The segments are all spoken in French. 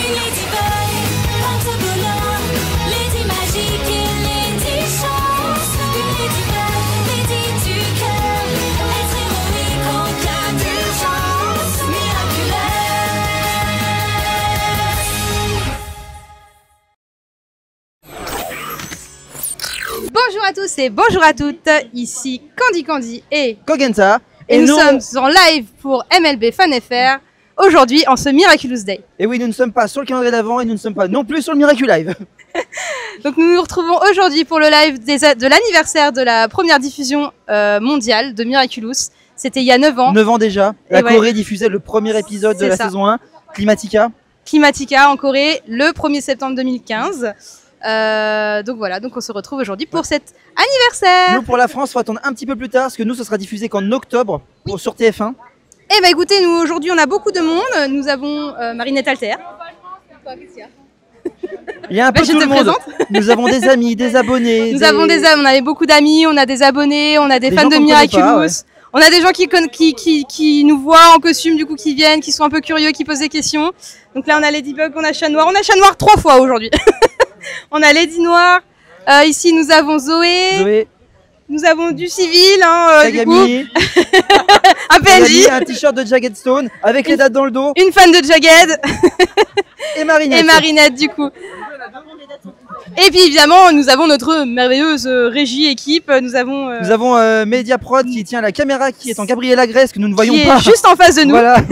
ladybug, pantogolore, lady magique et lady chance. Une ladybug, lady du cœur, être héroïque en cas d'urgence, miraculeuse. Bonjour à tous et bonjour à toutes, ici Candy et Kogenta. Et nous sommes en live pour MLB Fan FR, aujourd'hui en ce Miraculous Day. Et oui, nous ne sommes pas sur le calendrier d'avant et nous ne sommes pas non plus sur le Miracle Live. Donc nous nous retrouvons aujourd'hui pour le live de l'anniversaire de la première diffusion mondiale de Miraculous. C'était il y a 9 ans. 9 ans déjà. La ouais. Corée diffusait le premier épisode de la saison 1, Climatica. Climatica en Corée, le 1er septembre 2015. Donc voilà, donc on se retrouve aujourd'hui pour cet anniversaire. Nous pour la France, il faut attendre un petit peu plus tard parce que nous, ce sera diffusé qu'en octobre sur TF1. Eh ben écoutez, nous aujourd'hui on a beaucoup de monde. Nous avons Marinette Alter. Il y a un peu tout le monde. Nous avons des amis, des abonnés. Nous avons des amis, on a beaucoup d'amis, on a des abonnés, on a des fans de Miraculous. Pas, ouais. On a des gens qui nous voient en costume, du coup qui viennent, qui sont un peu curieux, qui posent des questions. Donc là on a Ladybug, on a Chat Noir. On a Chat Noir 3 fois aujourd'hui. On a Lady Noir. Ici nous avons Zoé. Nous avons du civil, du coup. Un PNJ. Un t-shirt de Jagged Stone avec les dates dans le dos. Une fan de Jagged. Et Marinette. Et Marinette du coup. Et puis évidemment, nous avons notre merveilleuse régie équipe. Nous avons Mediaprod qui tient la caméra, qui est en Gabriel Agreste, que nous ne voyons pas. Qui est juste en face de nous. Voilà.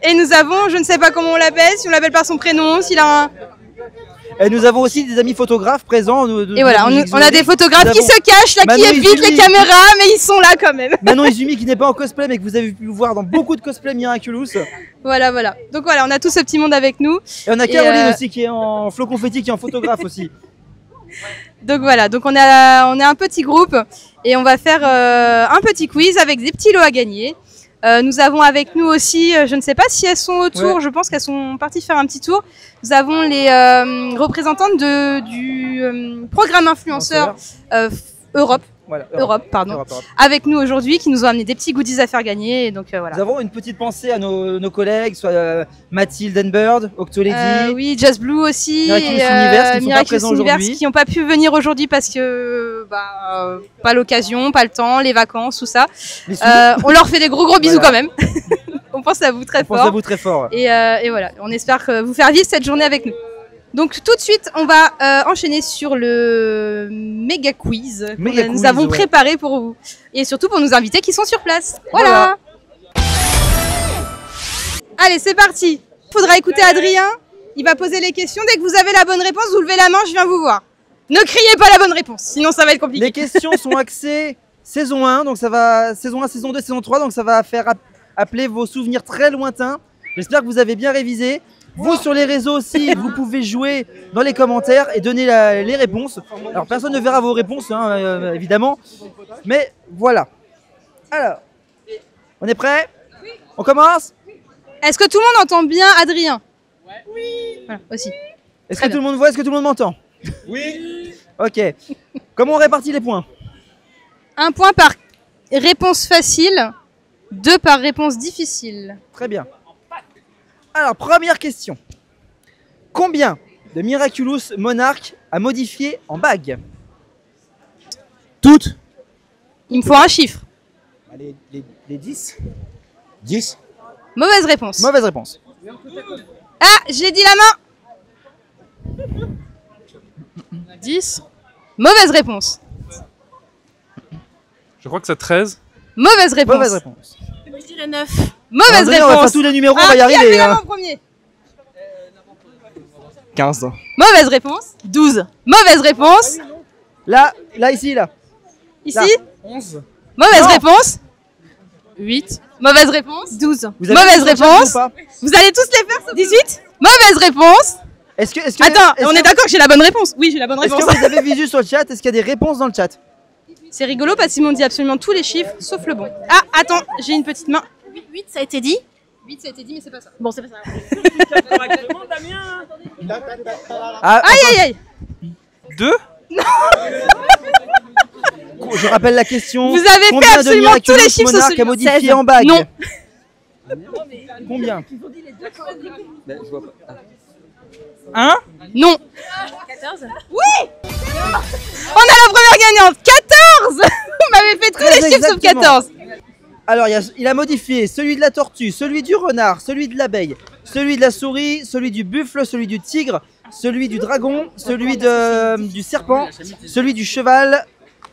Et nous avons, je ne sais pas comment on l'appelle, si on l'appelle par son prénom, s'il a un... Et nous avons aussi des amis photographes présents. Et voilà, on a des photographes qui se cachent, là, qui évitent les caméras, mais ils sont là quand même. Manon Izumi qui n'est pas en cosplay, mais que vous avez pu voir dans beaucoup de cosplays Miraculous. Voilà. Donc voilà, on a tout ce petit monde avec nous. Et on a Caroline aussi qui est en flow confetti, qui est en photographe aussi. Donc voilà, donc on est un petit groupe et on va faire un petit quiz avec des petits lots à gagner. Nous avons avec nous aussi, je ne sais pas si elles sont autour, ouais. Je pense qu'elles sont parties faire un petit tour. Nous avons les représentantes du programme influenceur Europe. Voilà, Europe. Avec nous aujourd'hui, qui nous ont amené des petits goodies à faire gagner. Et donc, voilà. Nous avons une petite pensée à nos collègues, soit Mathilde and Bird, Octolady. Oui, Just Blue aussi. Miraculous Univers qui n'ont pas pu venir aujourd'hui parce que pas l'occasion, pas le temps, les vacances, tout ça. On leur fait des gros bisous quand même. On pense à vous très fort. On pense à vous très fort. Et voilà, on espère vous faire vivre cette journée avec nous. Donc tout de suite, on va enchaîner sur le méga quiz que nous avons préparé pour vous. Et surtout pour nos invités qui sont sur place. Voilà. Allez, c'est parti. Il faudra écouter Adrien. Il va poser les questions. Dès que vous avez la bonne réponse, vous levez la main, je viens vous voir. Ne criez pas la bonne réponse, sinon ça va être compliqué. Les questions sont axées saison 1, donc ça va saison 1, saison 2, saison 3, donc ça va faire appeler vos souvenirs très lointains. J'espère que vous avez bien révisé. Vous sur les réseaux aussi, vous pouvez jouer dans les commentaires et donner les réponses. Alors personne ne verra vos réponses, évidemment. Mais voilà. Alors, on est prêt? On commence? Est-ce que tout le monde entend bien Adrien? Oui. Voilà, aussi. Est-ce que tout le monde voit? Est-ce que tout le monde m'entend? Oui. Ok. Comment on répartit les points? 1 point par réponse facile, 2 par réponse difficile. Très bien. Alors, première question. Combien de Miraculous Monarch a modifié en bague? Toutes. Il me faut un chiffre. Les 10. 10. Mauvaise réponse. Mauvaise réponse. Ah, j'ai dit la main. 10. Mauvaise réponse. Je crois que c'est 13. Mauvaise réponse. Mauvaise réponse. Je dirais 9. Mauvaise réponse. On va faire tous les numéros, on va y arriver. Qui a fait premier? 15. Mauvaise réponse. 12. Mauvaise réponse. Là, ici, là. Ici là. 11. Mauvaise réponse. 8. Mauvaise réponse. 12. Mauvaise réponse. Vous allez tous les faire. 18. Mauvaise réponse. Attends, on est d'accord que j'ai la bonne réponse. Oui, j'ai la bonne réponse. Est-ce que vous avez visu sur le chat? Est-ce qu'il y a des réponses dans le chat? C'est rigolo parce qu'ils m'ont dit absolument tous les chiffres sauf le bon. Ah, attends, j'ai une petite main. 8, ça a été dit. 8, ça a été dit, mais c'est pas ça. Bon, c'est pas ça. Aïe. 2. Non. Je rappelle la question. Vous avez fait absolument tous les chiffres Monarch a modifié en bague? Non. Combien? Bah, je vois pas. Ah. Hein? Non. 14? Oui. On a la première gagnante. 14. Vous m'avez fait tous les chiffres sauf Exactement. 14. Alors, il a modifié celui de la tortue, celui du renard, celui de l'abeille, celui de la souris, celui du buffle, celui du tigre, celui du dragon, celui du serpent, celui du cheval,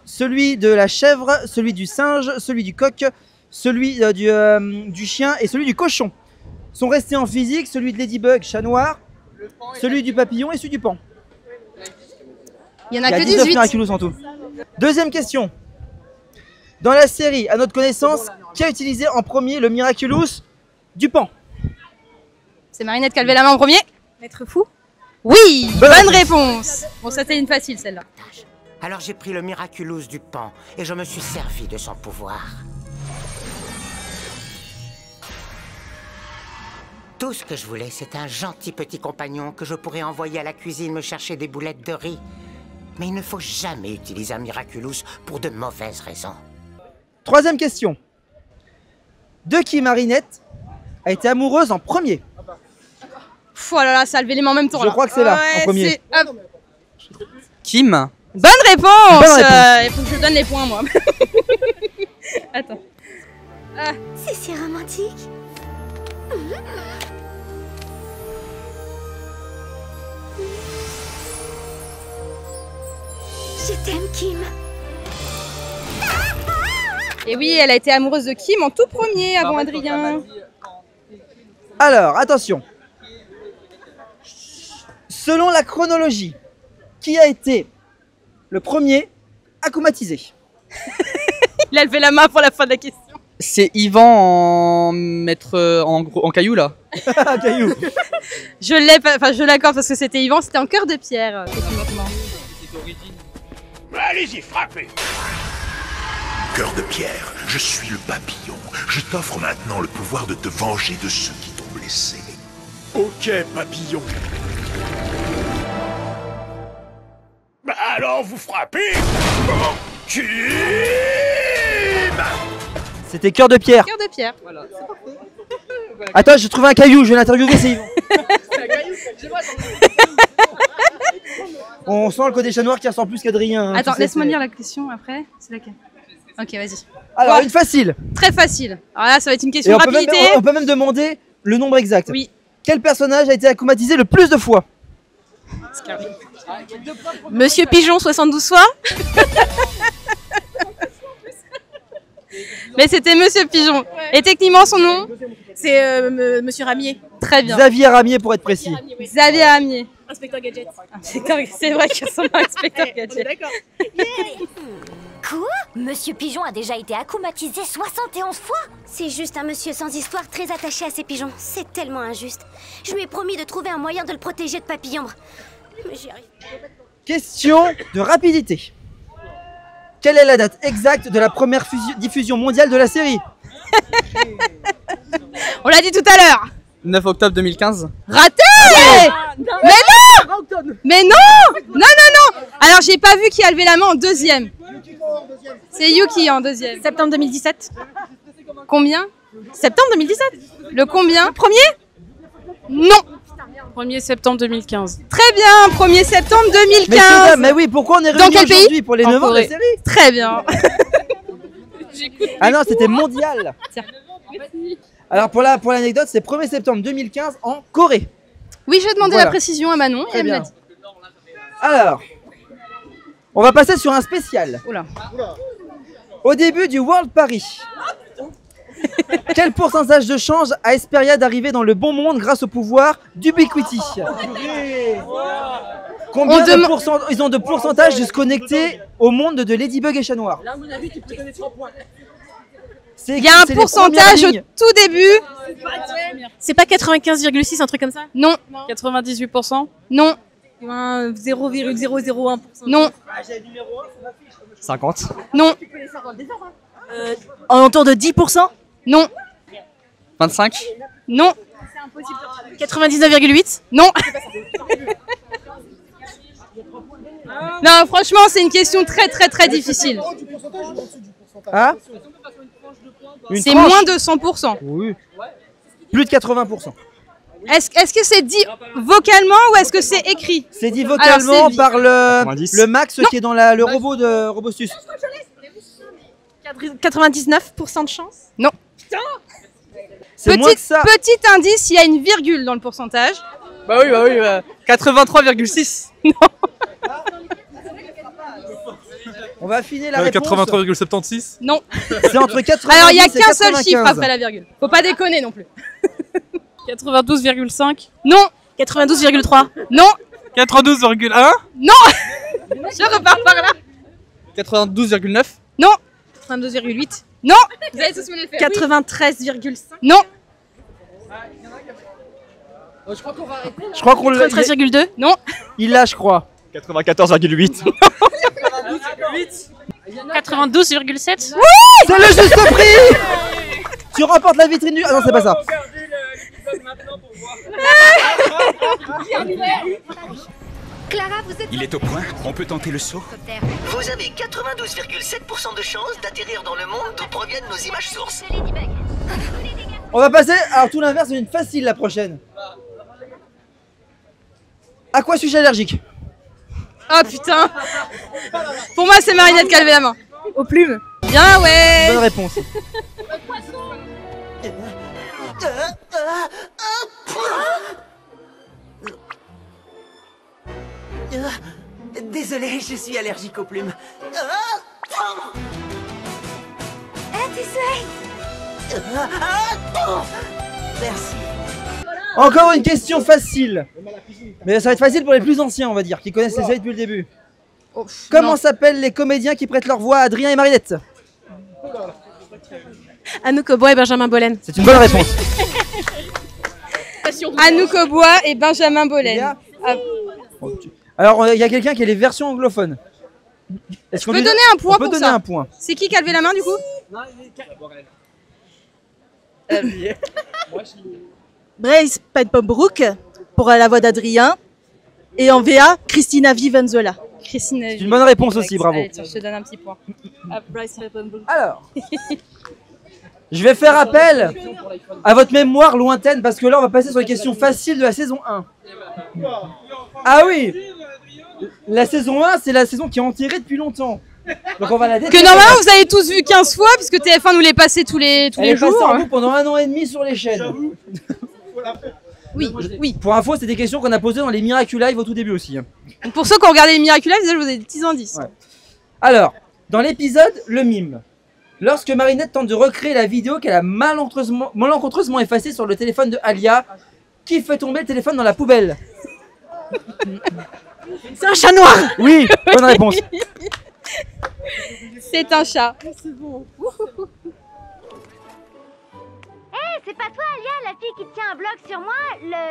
celui de la chèvre, celui du singe, celui du coq, celui du chien et celui du cochon. Sont restés en physique celui de Ladybug, chat noir, celui du papillon et celui du pan. Il y en Il a y a que 19 18. Miraculous en tout. Deuxième question. Dans la série, à notre connaissance, qui a utilisé en premier le Miraculous du pan? C'est Marinette qui a levé la main en premier. Maître fou? Oui. Bonne Bonne réponse. Bon, ça c'était une facile celle-là. Alors j'ai pris le Miraculous du pan et je me suis servi de son pouvoir. Tout ce que je voulais, c'est un gentil petit compagnon que je pourrais envoyer à la cuisine me chercher des boulettes de riz. Mais il ne faut jamais utiliser un Miraculous pour de mauvaises raisons. Troisième question. De qui Marinette a été amoureuse en premier? Pff, oh là là, ça a levé les mains en même temps. Je là. crois que c'est là, Ouais, en premier. c'est- hop. Kim? Bonne réponse. Bonne réponse. Il faut que je donne les points moi. Attends. C'est si romantique. Je t'aime, Kim. Et oui, elle a été amoureuse de Kim en tout premier avant Adrien. Alors, attention. Selon la chronologie, qui a été le premier akumatisé? Il a levé la main pour la fin de la question. C'est Yvan en maître en caillou là. Caillou. Je l'ai, enfin je l'accorde parce que c'était Yvan, c'était en cœur de pierre. Techniquement. Allez-y, frappez! Cœur de pierre, je suis le papillon. Je t'offre maintenant le pouvoir de te venger de ceux qui t'ont blessé. Ok, papillon. Bah alors, vous frappez? Kim! C'était cœur de pierre. Cœur de pierre. Attends, j'ai trouvé un caillou, je vais l'interviewer, c'est Yvan. On sent le côté chat noir qui ressort plus qu'Adrien. hein, Attends, tu sais, laisse-moi c'est- lire la question après. C'est laquelle? Ok, vas-y. Alors, Ouais. une facile. Très facile. Alors là, ça va être une Et question on peut, même, rapidité. on peut même demander le nombre exact. Oui. Quel personnage a été akumatisé le plus de fois? Monsieur Pigeon, 72 fois? Mais c'était Monsieur Pigeon. Et techniquement, son nom? C'est Monsieur Ramier. Très bien. Xavier Ramier pour être précis. Xavier Amier. Inspecteur Gadget. C'est vrai qu'il ressemble à Inspecteur On est Gadget. d'accord. Quoi? Monsieur Pigeon a déjà été akumatisé 71 fois? C'est juste un monsieur sans histoire très attaché à ses pigeons. C'est tellement injuste. Je lui ai promis de trouver un moyen de le protéger de papillombre. Mais j'y arrive. Question de rapidité. Quelle est la date exacte de la première diffusion mondiale de la série? On l'a dit tout à l'heure. 9 octobre 2015. Raté. Mais non. Non. Alors, j'ai pas vu qui a levé la main en deuxième. C'est Yuki en deuxième. Septembre 2017. Combien? Septembre 2017. Le combien? Premier? Non. 1er septembre 2015. Très bien. 1er septembre Mais, 2015. mais oui, pourquoi on est Dans réunis quel pays? aujourd'hui pour les En 9 ans de la Corée. série? Très bien. Ah non, c'était mondial. Tiens. Alors pour l'anecdote, c'est 1er septembre 2015 en Corée. Oui, je vais demander Voilà. la précision à Manon. Très et elle me l'a bien. dit. Alors, on va passer sur un spécial. Oula. Au début du World Paris, quel pourcentage de chance a Hesperia d'arriver dans le bon monde grâce au pouvoir d'Ubiquity? Combien On de dem- pourcent ils ont de pourcentage de se connecter au monde de Ladybug et Chat Noir? Il y a un pourcentage au tout début. C'est pas 95,6, un truc comme ça? Non. 98%? Non. 0,001%. Non. 50. Non. En autour de 10%? Non. 25. Non. 99,8? Non. Non, franchement, c'est une question très difficile. Hein? Une C'est tranche? moins de 100%. Oui. Plus de 80%. Est-ce que c'est dit vocalement ou est-ce que c'est écrit? C'est dit vocalement par le Max qui est dans le robot de Robostus. 99% de chance? Non. C'est moins que ça. Petit indice, il y a une virgule dans le pourcentage. Bah oui, 83,6. On va affiner la réponse. 83,76. Non. C'est entre 90 Alors il n'y a et qu'un seul 95. chiffre après la virgule. Faut pas déconner non plus. 92,5? Non. 92,3? Non. 92,1. Non. Je repars par là. 92,9. Non. 92,8? Non. Vous allez tous me le faire. 93,5? Non. Je crois qu'on l'a. 93,2? Non. Il l'a, je crois. 94,8. 92,7? C'est le juste prix. Tu remportes la vitrine du... Ah non, c'est pas ça. Clara, vous êtes... Il est au point, on peut tenter le saut. Vous avez 92,7% de chance d'atterrir dans le monde d'où proviennent nos images sources. On va passer... Alors tout l'inverse, c'est une facile la prochaine. À quoi suis-je allergique? Oh putain. Pour moi c'est Marinette qui a levé la main. Aux plumes? Bien ouais. Bonne réponse. Désolé, je suis allergique aux plumes. Merci. Encore une question facile. Mais ça va être facile pour les plus anciens, on va dire, qui connaissent les séries depuis le début. Comment s'appellent les comédiens qui prêtent leur voix à Adrien et Marinette? Anouk Aubois et Benjamin Bollen. C'est une bonne réponse. Anouk Aubois et Benjamin Bollen. Alors, il y a quelqu'un qui a les versions anglophones. Je peux donner un point pour ça. On peut donner un point. C'est qui a levé la main du coup? Brace Pembroke pour la voix d'Adrien. Et en VA, Christina Vivenzola. Christina. C'est une bonne réponse aussi, bravo. Allez, tiens, je te donne un petit point. Alors, je vais faire appel à votre mémoire lointaine parce que là, on va passer sur les questions faciles de la saison 1. Ah oui, la saison 1, c'est la saison qui est enterrée depuis longtemps. Donc on va la déterrer. Que normalement vous avez tous vu 15 fois puisque TF1 nous les passait tous les Elle est jours. passée en boucle pendant 1 an et demi sur les chaînes. Oui. Pour info, c'est des questions qu'on a posées dans les Miraculive au tout début aussi. Donc pour ceux qui ont regardé les Miraculous, déjà je vous ai des petits indices. Ouais. Alors, dans l'épisode Le Mime, lorsque Marinette tente de recréer la vidéo qu'elle a malencontreusement effacée sur le téléphone de Alia, qui fait tomber le téléphone dans la poubelle? C'est un chat noir. Oui, bonne réponse. C'est un chat. Hé, c'est pas toi, Alia, la fille qui tient un blog sur moi, le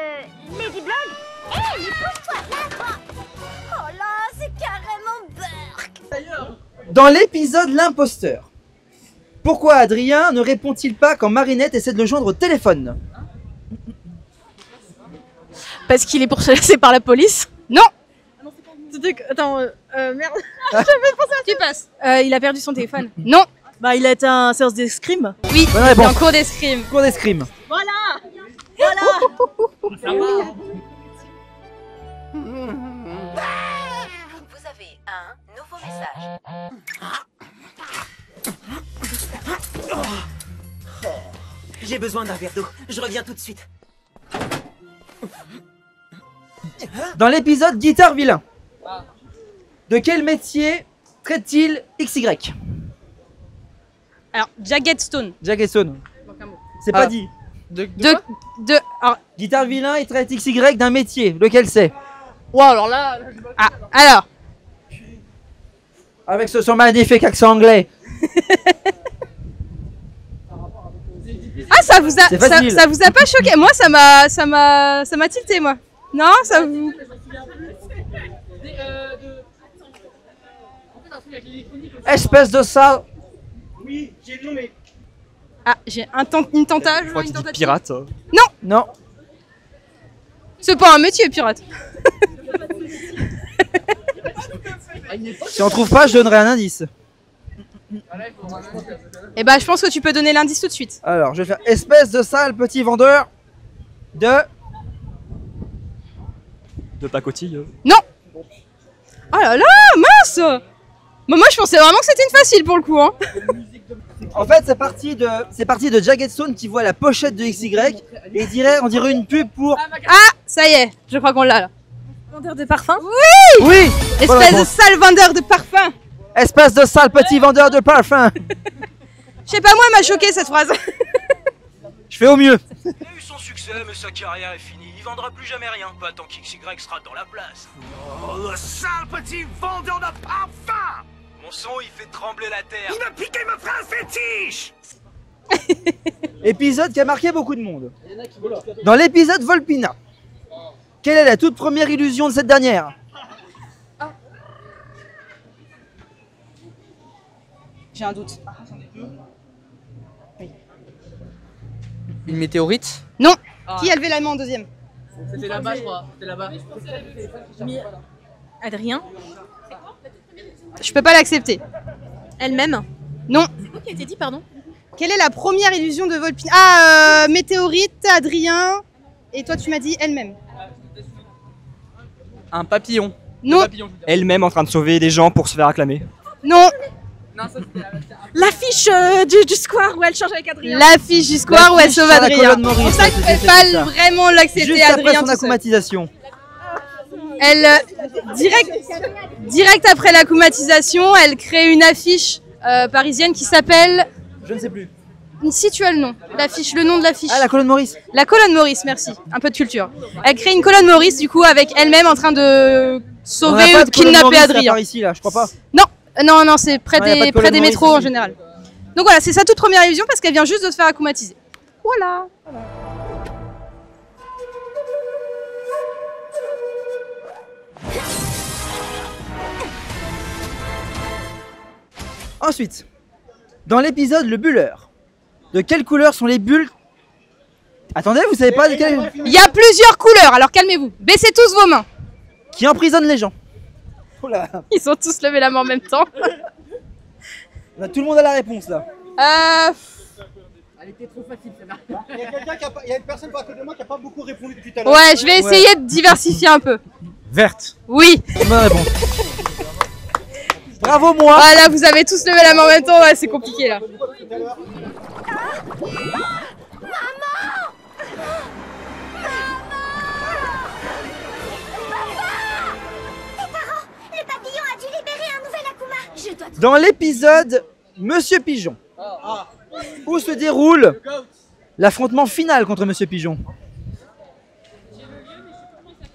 Ladyblog? Hé, mais pousse-toi, là. Oh là, c'est carrément Burk. Dans l'épisode L'Imposteur, pourquoi Adrien ne répond-il pas quand Marinette essaie de le joindre au téléphone? Parce qu'il est pourchassé par la police. Non. Attends, merde. Tu passes. Il a perdu son téléphone. Non. Bah, il a été un séance d'escrime. Oui. Bonne C'est réponse. en cours d'escrime. Cours d'escrime. Voilà. Vous avez un nouveau message. J'ai besoin d'un verre d'eau. Je reviens tout de suite. Dans l'épisode Guitare Vilain, de quel métier traite-t-il XY? Alors, Jagged Stone. Jagged Stone. C'est pas dit. Alors, Guitare Vilain, il traite XY d'un métier. Lequel c'est? wow, alors là. Ah, alors. Avec son magnifique accent anglais. Ah, ça vous a, C'est facile. ça vous a pas choqué? Moi, ça m'a tilté, moi. Non, ça vous. Espèce de sale. Ah, j'ai une tentage. Je crois une qu'il dit tentative. pirate. Non. C'est pas un métier, pirate. Si on trouve pas, je donnerai un indice. Eh ben, je pense que tu peux donner l'indice tout de suite. Alors, je vais faire espèce de sale petit vendeur de De pacotille. Non. Oh là là, mince. Moi je pensais vraiment que c'était une facile pour le coup. Hein. En fait, c'est parti de Jagged Stone qui voit la pochette de XY et on dirait une pub pour. Ah, ça y est, je crois qu'on l'a là. Vendeur de parfum? Oui. Oui. Espèce de sale vendeur de parfum. Espèce de sale petit vendeur de parfum. Je sais pas, moi, elle m'a choqué cette phrase. Je fais au mieux. Il a eu son succès, mais sa carrière est finie. Il vendra plus jamais rien, pas tant qu'XY sera dans la place. Oh, le sale petit vendeur de parfum! Mon son, il fait trembler la terre. Il m'a piqué ma phrase fétiche! Épisode qui a marqué beaucoup de monde. Dans l'épisode Volpina, quelle est la toute première illusion de cette dernière? J'ai un doute. Une météorite? Non. Qui a levé la main en deuxième? C'était là-bas, je crois. C'était là-bas. Adrien? Je peux pas l'accepter. Elle-même? Non. C'est quoi qui a été dit, pardon? Quelle est la première illusion de Volpina? Ah, météorite, Adrien. Et toi, tu m'as dit elle-même. Un papillon. Non. Elle-même en train de sauver des gens pour se faire acclamer. Non. L'affiche du square où elle change avec Adrien. L'affiche du square où elle sauve sur la Adrien. colonne Maurice, C'est pour ça que je c'était peux pas ça. vraiment l'accepter, Juste Adrien. après son tout seul. acclimatisation. Elle, direct après l'acclimatisation, elle crée une affiche parisienne qui s'appelle... Je ne sais plus. Si tu as le nom, l'affiche, le nom de l'affiche. Ah, la colonne Maurice. La colonne Maurice, merci. Un peu de culture. Elle crée une colonne Maurice, du coup, avec elle-même en train de sauver ou de kidnapper Adrien. Par ici, là, je crois pas. Non, c'est près des métros en général. Donc voilà, c'est sa toute première illusion parce qu'elle vient juste de se faire acclimatiser. Voilà. Ensuite, dans l'épisode Le Bulleur, de quelle couleur sont les bulles? Attendez, vous savez pas de quelle... Il y a plusieurs couleurs, alors calmez-vous. Baissez tous vos mains. Qui emprisonne les gens. Oh là. Ils ont tous levé la main en même temps. Tout le monde a la réponse là. Elle était trop facile, celle-là. Il y a une personne à côté de moi qui n'a pas beaucoup répondu depuis tout à l'heure. Ouais, je vais essayer de diversifier un peu. Verte. Oui. Bonne réponse. Bravo moi. Ah là, vous avez tous levé la main en même temps, ouais, c'est compliqué là. Dans l'épisode Monsieur Pigeon, où se déroule l'affrontement final contre Monsieur Pigeon?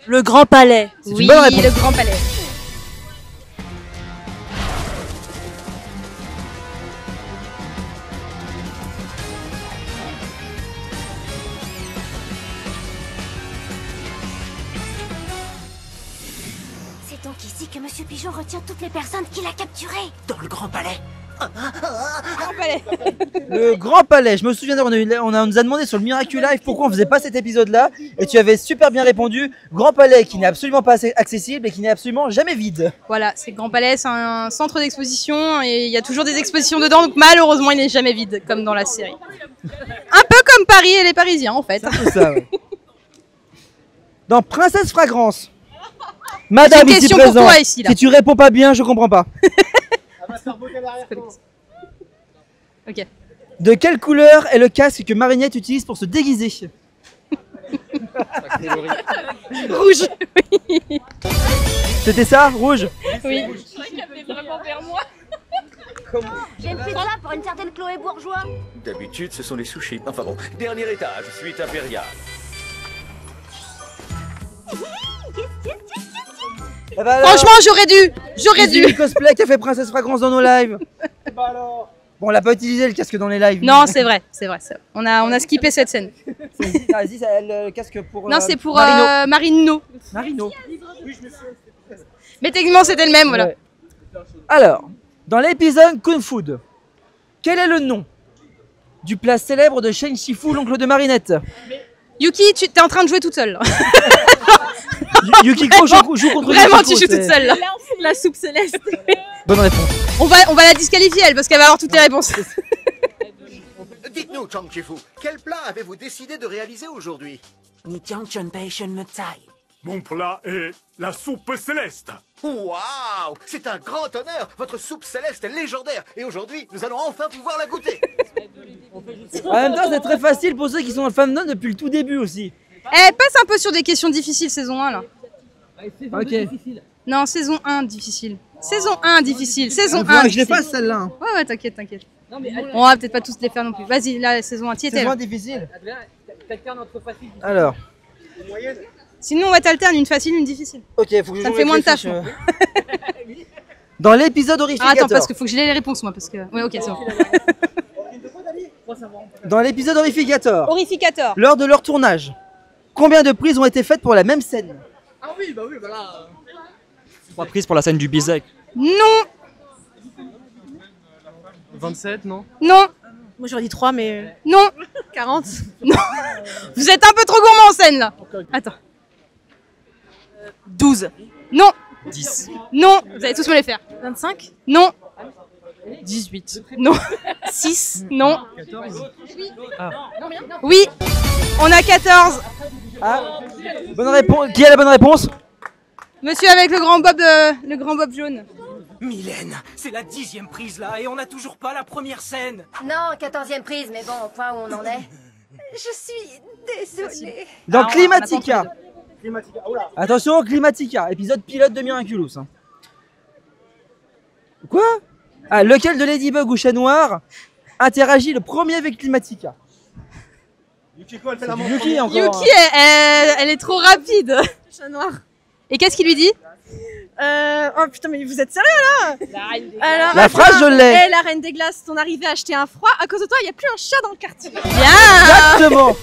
Le Grand Palais. C'est une bonne réponse. Le Grand Palais. C'est donc ici que Monsieur Pigeon retient toutes les personnes qu'il a capturées. Dans le Grand Palais. Grand Palais. Le Grand Palais, je me souviens, on nous a demandé sur le Miracle Live pourquoi on faisait pas cet épisode-là, et tu avais super bien répondu. Grand Palais qui n'est absolument pas accessible et qui n'est absolument jamais vide. Voilà, c'est Grand Palais, c'est un centre d'exposition et il y a toujours des expositions dedans, donc malheureusement il n'est jamais vide, comme dans la série. Un peu comme Paris et les Parisiens en fait. C'est un peu ça, ouais. Dans Princesse Fragrance, Madame J'ai une ici question pour présente, toi ici, là. si tu réponds pas bien, je comprends pas. Ok. De quelle couleur est le casque que Marinette utilise pour se déguiser? Rouge. Oui. C'était ça, rouge? Oui. J'ai une pizza pour une certaine Chloé Bourgeois. D'habitude, ce sont les sushis. Enfin bon, dernier étage, suite impériale. Eh ben alors, Franchement, j'aurais dû. le cosplay qu'a fait Princesse Fragrance dans nos lives. Bon, on l'a pas utilisé le casque dans les lives. Non, c'est vrai. On a skippé cette scène. Vas-y, c'est le casque pour. Non, c'est pour Marino. Marino. Mais techniquement, c'était le même, voilà. Ouais. Alors, dans l'épisode Kung Food, quel est le nom du plat célèbre de Shen Shifu, l'oncle de Marinette? Yuki, tu es en train de jouer toute seule. Là. Yukiko joue contre Vraiment, Yukiko, tu joues toute seule là. La soupe céleste. Bonne réponse. On va la disqualifier elle parce qu'elle va avoir toutes les réponses. Dites-nous, Chang Chifu, quel plat avez-vous décidé de réaliser aujourd'hui? Ni Jiang Chunpei Shen Me Tsai. Mon plat est la soupe céleste. Waouh! C'est un grand honneur! Votre soupe céleste est légendaire! Et aujourd'hui, nous allons enfin pouvoir la goûter! En même temps, c'est très facile pour ceux qui sont dans le fandom depuis le tout début aussi. Eh, passe un peu sur des questions difficiles, saison 1 là. Ok. Non, saison 1 difficile. Saison 1 difficile. Saison 1. Je les fasse celle-là. Hein. Ouais, t'inquiète. On va peut-être pas tous les faire non plus. Vas-y, la saison 1, tiens. Saison 1 difficile. Alors. Sinon, on va t'alterner une facile, une difficile. Ok, faut que je ça me fait moins de tâches. Dans l'épisode horrificator. Attends, parce qu'il faut que j'ai les réponses moi, parce que. Ouais, ok, c'est bon. Dans l'épisode horrificator. Horrificator. Lors de leur tournage, combien de prises ont été faites pour la même scène? Ah oui, bah là. 3 prises pour la scène du baiser. Non. 27, non? Non. Moi j'aurais dit 3, mais. Non. 40. Non. Vous êtes un peu trop gourmand en scène là. Attends. 12. Non. 10. Non. Vous allez tous me les faire. 25. Non. 18. Non. 6. Non. 14. Oui. On a 14. Ah. Bonne réponse. Qui a la bonne réponse? Monsieur avec le grand bob jaune. Mylène, c'est la 10e prise là et on n'a toujours pas la première scène. Non, 14e prise, mais bon, au point où on en est. Je suis désolée. Dans Ah, Climatica. Climatica, oh là. Attention, Climatica, épisode pilote de Miraculous. Hein. Quoi? Ah, lequel de Ladybug ou Chat Noir interagit le premier avec Climatica? Yukiko, elle fait la main. Yuki encore. Yuki, elle est trop rapide. Chat noir. Et qu'est-ce qu'il lui dit? Oh putain, mais vous êtes sérieux là? Alors, La phrase, je l'ai. Eh, la reine des glaces, ton arrivée à acheter un froid. À cause de toi, il n'y a plus un chat dans le quartier. Exactement.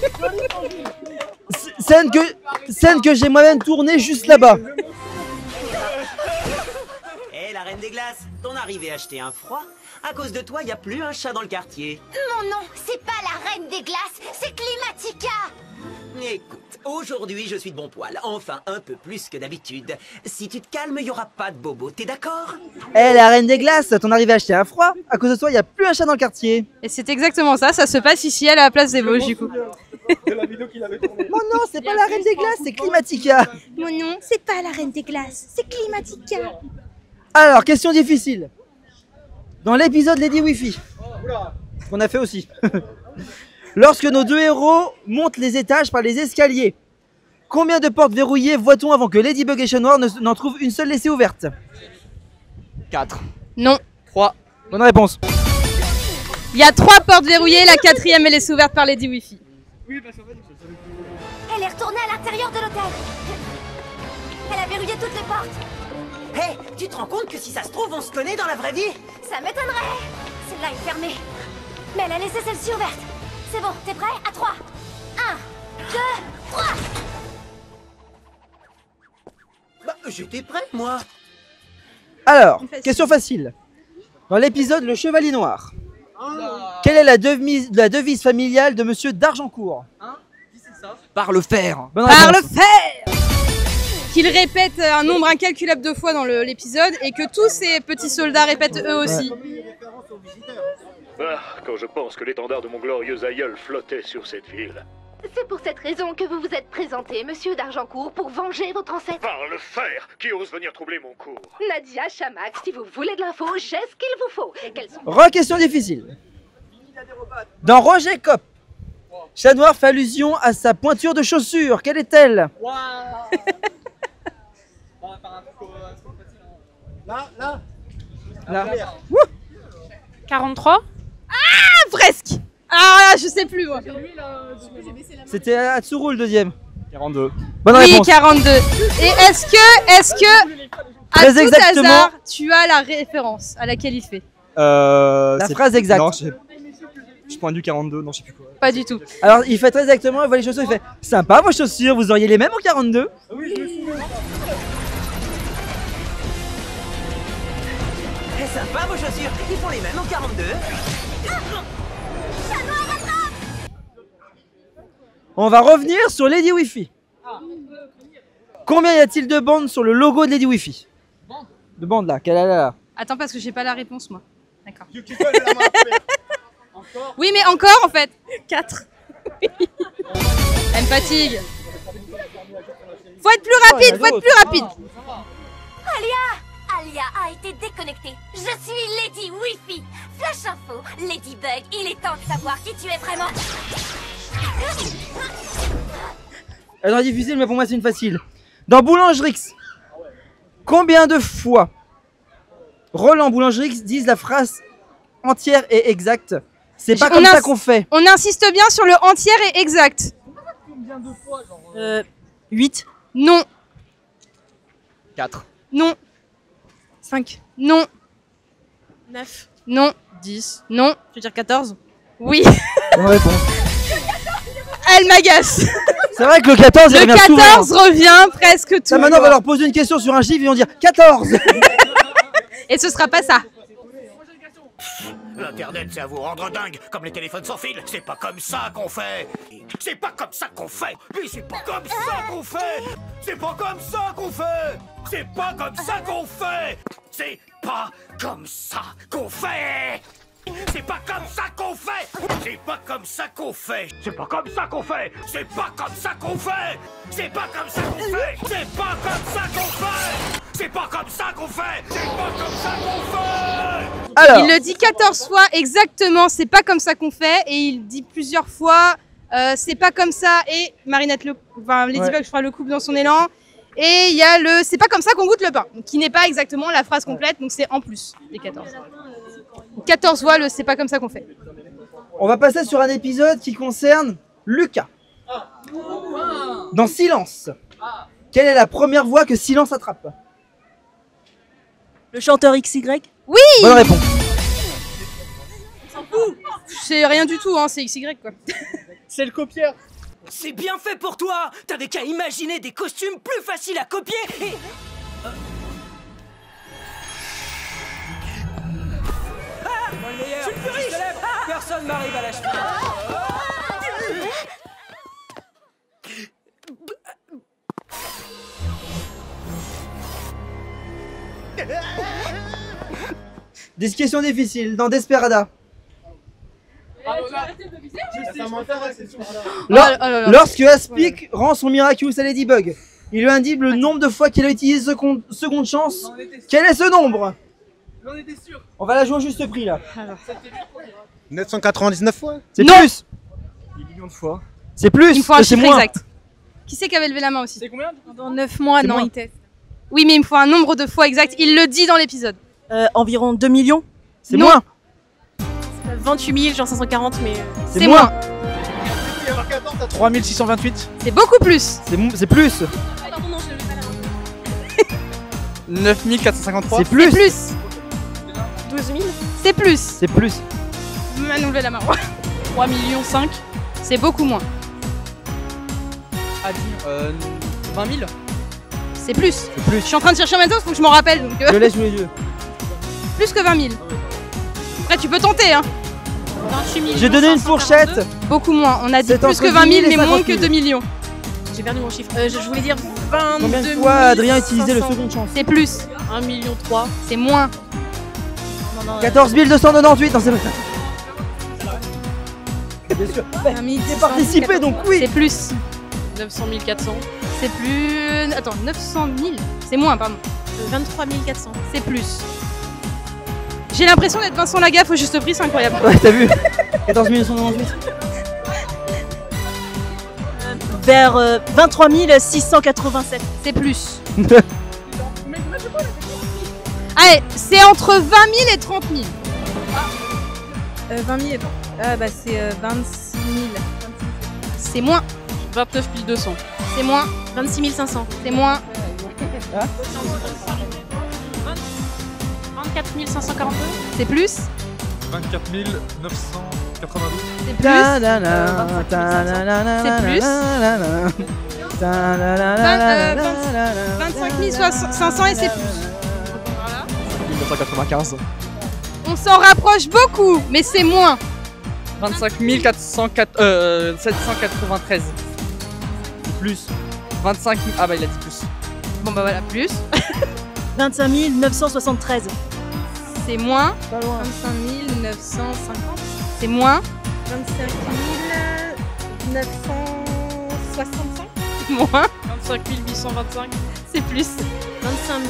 Scène que j'ai moi-même tournée juste là-bas. Eh, la reine des glaces, ton arrivée à acheter un froid? À cause de toi, y a plus un chat dans le quartier. Mon nom, c'est pas la reine des glaces, c'est Climatica. Écoute, aujourd'hui je suis de bon poil, enfin un peu plus que d'habitude. Si tu te calmes, y aura pas de bobo, t'es d'accord? Eh, la reine des glaces, ton arrivée à acheter un froid. À cause de toi, il n'y a plus un chat dans le quartier. Et c'est exactement ça, ça se passe ici à la place des Vosges du coup. De la vidéo qu'il avait tournée. Oh non, c'est pas la reine des glaces, c'est Climatica. Mon nom, c'est pas la reine des glaces, c'est Climatica. Alors, question difficile. Dans l'épisode Lady Wi-Fi, qu'on a fait aussi, lorsque nos deux héros montent les étages par les escaliers, combien de portes verrouillées voit-on avant que Ladybug et Chat Noir n'en trouvent une seule laissée ouverte? 4. Non. 3. Bonne réponse. Il y a 3 portes verrouillées, la 4e elle est ouverte par Lady Wi-Fi. Elle est retournée à l'intérieur de l'hôtel. Elle a verrouillé toutes les portes. Hé, tu te rends compte que si ça se trouve, on se connaît dans la vraie vie? Ça m'étonnerait. Celle-là est fermée. Mais elle a laissé celle-ci ouverte. C'est bon, t'es prêt? À 3. 1, 2, 3. Bah, j'étais prêt, moi. Alors, question facile. Dans l'épisode Le Chevalier Noir, quelle est la devise familiale de Monsieur d'Argencourt? Par le fer. Bonne Par réponse. le fer. Qu'il répète un nombre incalculable de fois dans l'épisode et que tous ces petits soldats répètent eux aussi. Ah, quand je pense que l'étendard de mon glorieux aïeul flottait sur cette ville. C'est pour cette raison que vous vous êtes présenté, Monsieur d'Argencourt, pour venger votre ancêtre. Par le fer, qui ose venir troubler mon cours. Nadia Chamax, si vous voulez de l'info, j'ai ce qu'il vous faut. Quelles sont... Re-question difficile. Dans Roger Cop, Chat Noir fait allusion à sa pointure de chaussure. Quelle est-elle? Là. Là. 43. Ah, presque. Ah, je sais plus moi. C'était Hatsuru le deuxième. 42. Bonne Oui, réponse. 42. Et est-ce que, à Très tout exactement. hasard, tu as la référence à laquelle il fait? La phrase exacte. Non, je pointe du 42, non, je sais plus quoi. Pas du tout. Alors il fait très exactement, il voit les chaussures, il fait sympa vos chaussures, vous auriez les mêmes en 42? Eh, sympa vos chaussures, ils font les mêmes en 42. On va revenir sur Lady Wi-Fi. Combien y a-t-il de bandes sur le logo de Lady Wi-Fi? De bandes là, qu'elle a là. Attends, parce que j'ai pas la réponse moi. D'accord. Yukiko, elle fait la main. Encore. Oui, mais encore en fait. 4. Elle me fatigue. Faut être plus rapide, faut être plus rapide. Alia a été déconnectée. Je suis Lady Wi-Fi. Flash info, Ladybug, il est temps de savoir qui tu es vraiment. Elle est difficile, mais pour moi c'est une facile. Dans Boulangerix, combien de fois Roland Boulangerix disent la phrase entière et exacte? C'est pas comme ça qu'on fait. On insiste bien sur le entière et exact. 8. Non. 4. Non. 5. Non. 9. Non. 10. Non. Tu veux dire 14? Oui. Bonne réponse. Elle m'agace. C'est vrai que le 14 il le revient 14 souvent. revient presque tout. Ça maintenant on va leur poser une question sur un chiffre, ils vont dire 14. Et ce sera pas ça. L'internet, c'est à vous rendre dingue, comme les téléphones sans fil. C'est pas comme ça qu'on fait. C'est pas comme ça qu'on fait. Mais c'est pas comme ça qu'on fait. C'est pas comme ça qu'on fait. C'est pas comme ça qu'on fait. C'est pas comme ça qu'on fait. C'est pas comme ça qu'on fait. C'est pas comme ça qu'on fait. C'est pas comme ça qu'on fait. C'est pas comme ça qu'on fait. C'est pas comme ça qu'on fait. C'est pas comme ça qu'on fait. C'est pas comme ça qu'on fait. C'est pas comme ça qu'on fait. Alors. Il le dit 14 fois exactement, c'est pas comme ça qu'on fait. Et il dit plusieurs fois, c'est pas comme ça. Et Marinette, Ladybug, je crois, le coupe dans son élan. Et il y a le c'est pas comme ça qu'on goûte le pain, qui n'est pas exactement la phrase complète, donc c'est en plus des 14. 14 fois le c'est pas comme ça qu'on fait. On va passer sur un épisode qui concerne Lucas. Dans Silence, quelle est la première voix que Silence attrape? Le chanteur XY? Oui. Bonne réponse. C'est rien du tout, hein, c'est XY quoi. C'est le copieur. C'est bien fait pour toi. T'avais qu'à imaginer des costumes plus faciles à copier et... Moi le meilleur. Je suis le plus riche. Personne m'arrive à la cheville. Des questions difficiles dans Desperada. Lorsque Aspic rend son Miraculous à Ladybug, il lui indique le nombre de fois qu'il a utilisé seconde chance. Quel est ce nombre? On va la jouer au juste prix là. 999 fois. C'est plus. Des millions de fois. C'est plus. Il me faut un c'est chiffre moins. exact. Qui c'est qui avait levé la main aussi? C'est combien? Dans 9 mois, C'est non, moins. il teste. Oui, mais il me faut un nombre de fois exact. Il le dit dans l'épisode. Environ 2 millions. C'est moins. 28 000, genre 540, mais... C'est moins. 3628. C'est beaucoup plus. C'est plus. 9453. C'est plus. C'est plus. 12 000. C'est plus. C'est plus. M'a levé la main. 3 millions 5. C'est beaucoup moins. Ah, 20 000. C'est plus. C'est plus. Je suis en train de chercher en même temps, faut que je m'en rappelle. Donc, Je laisse sous les yeux. plus que 20 000. Après, tu peux tenter, hein. 28 000. J'ai donné une fourchette. Beaucoup moins. On a dit C'est plus entre que 20 000, 10 000 et mais moins 50 000. que 2 millions. J'ai perdu mon chiffre. Je voulais dire 22 Combien de fois Adrien a utilisé le 500. seconde chance? C'est plus. 1 million 3. C'est moins. 14 298. Non, c'est pas ça. Bien sûr. J'ai participé donc oui. C'est plus. 900 400. C'est plus. Attends, 900 000. C'est moins, pardon. 23 400. C'est plus. J'ai l'impression d'être Vincent Lagaffe au juste prix, c'est incroyable. Ouais, t'as vu. 14 298. Vers 23 687. C'est plus. Allez, c'est entre 20 000 et 30 000. 20 000. Ah bah c'est 26 000. C'est moins. 29 200. C'est moins. 26 500. C'est moins. 24 542. C'est plus. 24 992. C'est plus. C'est plus. 25 500 et c'est plus. 1995. On s'en rapproche beaucoup, mais c'est moins. 25 793. Plus. 25 000. Ah bah il a dit plus. Bon bah voilà, plus. 25 973. C'est moins. Pas loin. 25 950. C'est moins. 25 965. Moins. 25 825. C'est plus. 25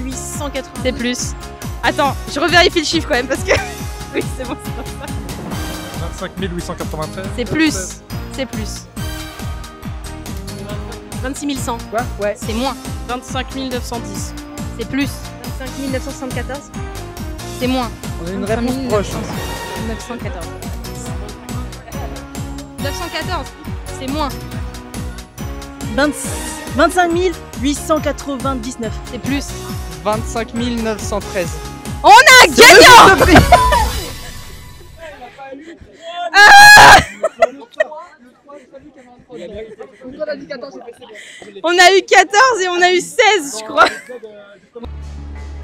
880. C'est plus. Attends, je revérifie le chiffre quand même parce que... Oui, c'est bon, c'est bon. 25 893. C'est plus. C'est plus. 26 100. Quoi? Ouais. C'est moins. 25 910. C'est plus. 25 974. C'est moins. On a une réponse proche. 914. 914. C'est moins. 25 899. C'est plus. 25 913. On a gagnant. On a eu 14 et on a eu 16, je crois.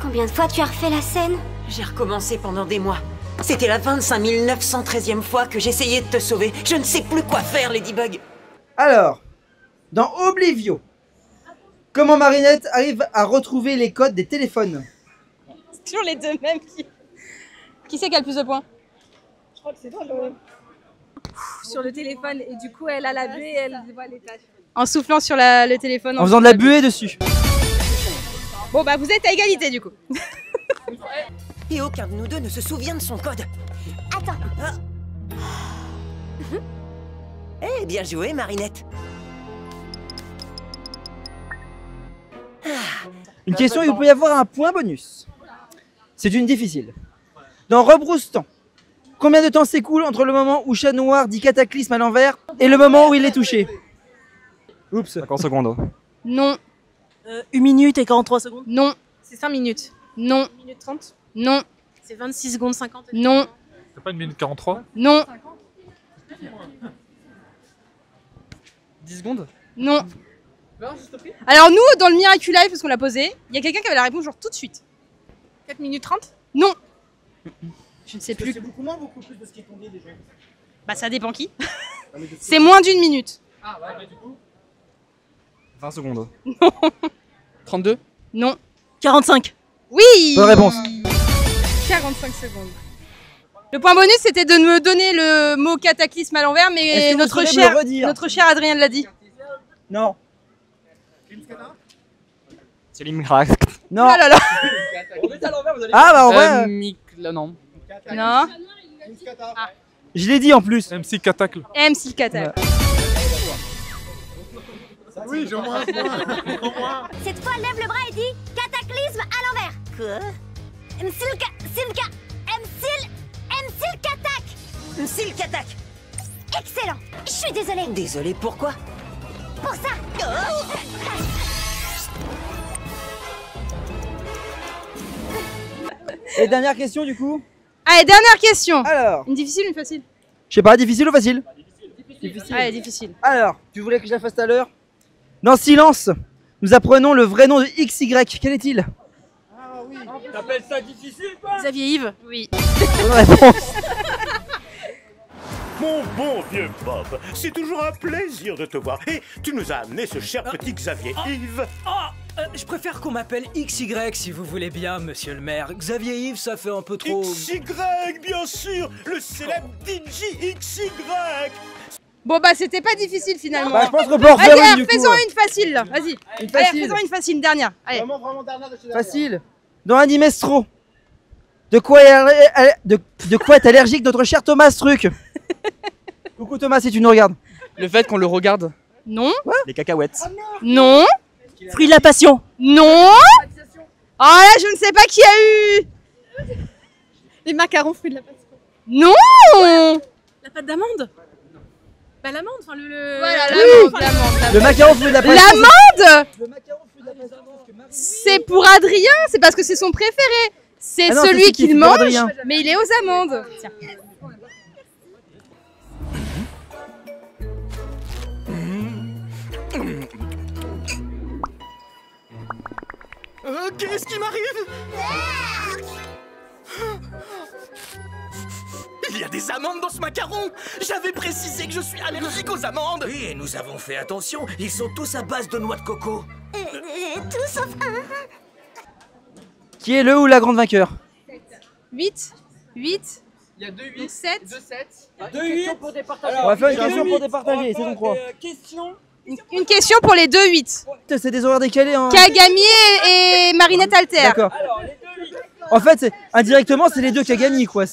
Combien de fois tu as refait la scène? J'ai recommencé pendant des mois. C'était la 25 913e fois que j'essayais de te sauver. Je ne sais plus quoi faire, Ladybug. Alors, dans Oblivio, comment Marinette arrive à retrouver les codes des téléphones? C'est toujours les deux mêmes qui c'est qui a le plus de points? Je crois que c'est toi sur le téléphone et du coup elle a la buée et elle voit les tâches. En soufflant sur le téléphone. En faisant de la buée dessus. Bon bah vous êtes à égalité du coup. Et aucun de nous deux ne se souvient de son code. Attends. Eh, bien joué, Marinette. Une question, il peut y avoir un point bonus. C'est une difficile. Dans Rebrousse-Temps, combien de temps s'écoule entre le moment où Chat Noir dit cataclysme à l'envers et le moment où il est touché? Oups. 50 secondes. Non. 1 minute et 43 secondes. Non. C'est 5 minutes. Non. 1 minute 30. Non. C'est 26 secondes 50. Non. C'est pas 1 minute 43? Non. 10 secondes? Non. Alors nous, dans le Miraculous, parce qu'on l'a posé, il y a quelqu'un qui avait la réponse genre tout de suite. 4 minutes 30. Non. Je ne sais plus. C'est beaucoup moins, beaucoup plus de ce qui est tombé déjà. Bah ça dépend qui. C'est moins d'1 minute. Ah ouais, mais du coup. 20 secondes. Non. 32? Non. 45. Oui. Bonne réponse. 45 secondes. Le point bonus, c'était de me donner le mot cataclysme à l'envers, mais Est-ce que vous notre saurez me cher, le redire? notre cher Adrien l'a dit. Non. C'est l'Imgrax. Non. Oh là là. Ah bah en vrai, Non. Non. je l'ai dit en plus. MC Catacle. MC Catacle. Oui, j'ai au moins un point. Cette fois, lève le bras et dis cataclysme à l'envers. Quoi? M'sil Katak. Excellent. Je suis désolée. Désolé, pourquoi? Pour ça. Et dernière question du coup. Allez, dernière question. Alors. Une difficile ou une facile? Je sais pas, difficile ou facile? Difficile. Allez, difficile. Alors, tu voulais que je la fasse tout à l'heure? Dans Silence, nous apprenons le vrai nom de XY. Quel est-il? Ah oui. T'appelles ça difficile, quoi? Xavier Yves. Oui. Bonne réponse. Mon bon vieux Bob, c'est toujours un plaisir de te voir. Et tu nous as amené ce cher petit Xavier Yves. Je préfère qu'on m'appelle XY si vous voulez bien, monsieur le maire. Xavier Yves, ça fait un peu trop... XY, bien sûr, le célèbre DJ XY. Bon bah c'était pas difficile finalement. Bah je pense qu'on peut en refaire Allez, une du coup. faisons une facile là, vas-y. Une Allez, facile. faisons une facile, une dernière. Allez. Vraiment dernière de chez dernière. Facile. Dans Animestro, de quoi est allergique notre cher Thomas Truc? Coucou Thomas, si tu nous regardes. Le fait qu'on le regarde. Non. Les cacahuètes. Non. Fruit de la passion. Non. Oh là, je ne sais pas qui a eu. Les macarons fruits de la passion. Non. La pâte d'amande. Bah l'amande, enfin le... Voilà, Oui. l'amande. Le macaron fruit de la passion. L'amande. C'est pour Adrien, c'est parce que c'est son préféré. C'est Ah non, celui c'est qui, qu'il c'est mange, Adrien. mais il est aux amandes. Tiens. Qu'est-ce qui m'arrive? Il y a des amandes dans ce macaron. J'avais précisé que je suis allergique aux amandes. Oui, et nous avons fait attention. Ils sont tous à base de noix de coco. Tout sauf un. Qui est le ou la grande vainqueur? 8. Il y a 2 8, 7. 2 7. 2 8 pour départager. On va faire une question pour départager, c'est donc quoi? Question Une question pour les 2-8. C'est des horaires décalés. Hein. Kagami et Marinette Alter. D'accord. En fait, indirectement, c'est les deux Kagami, quoi.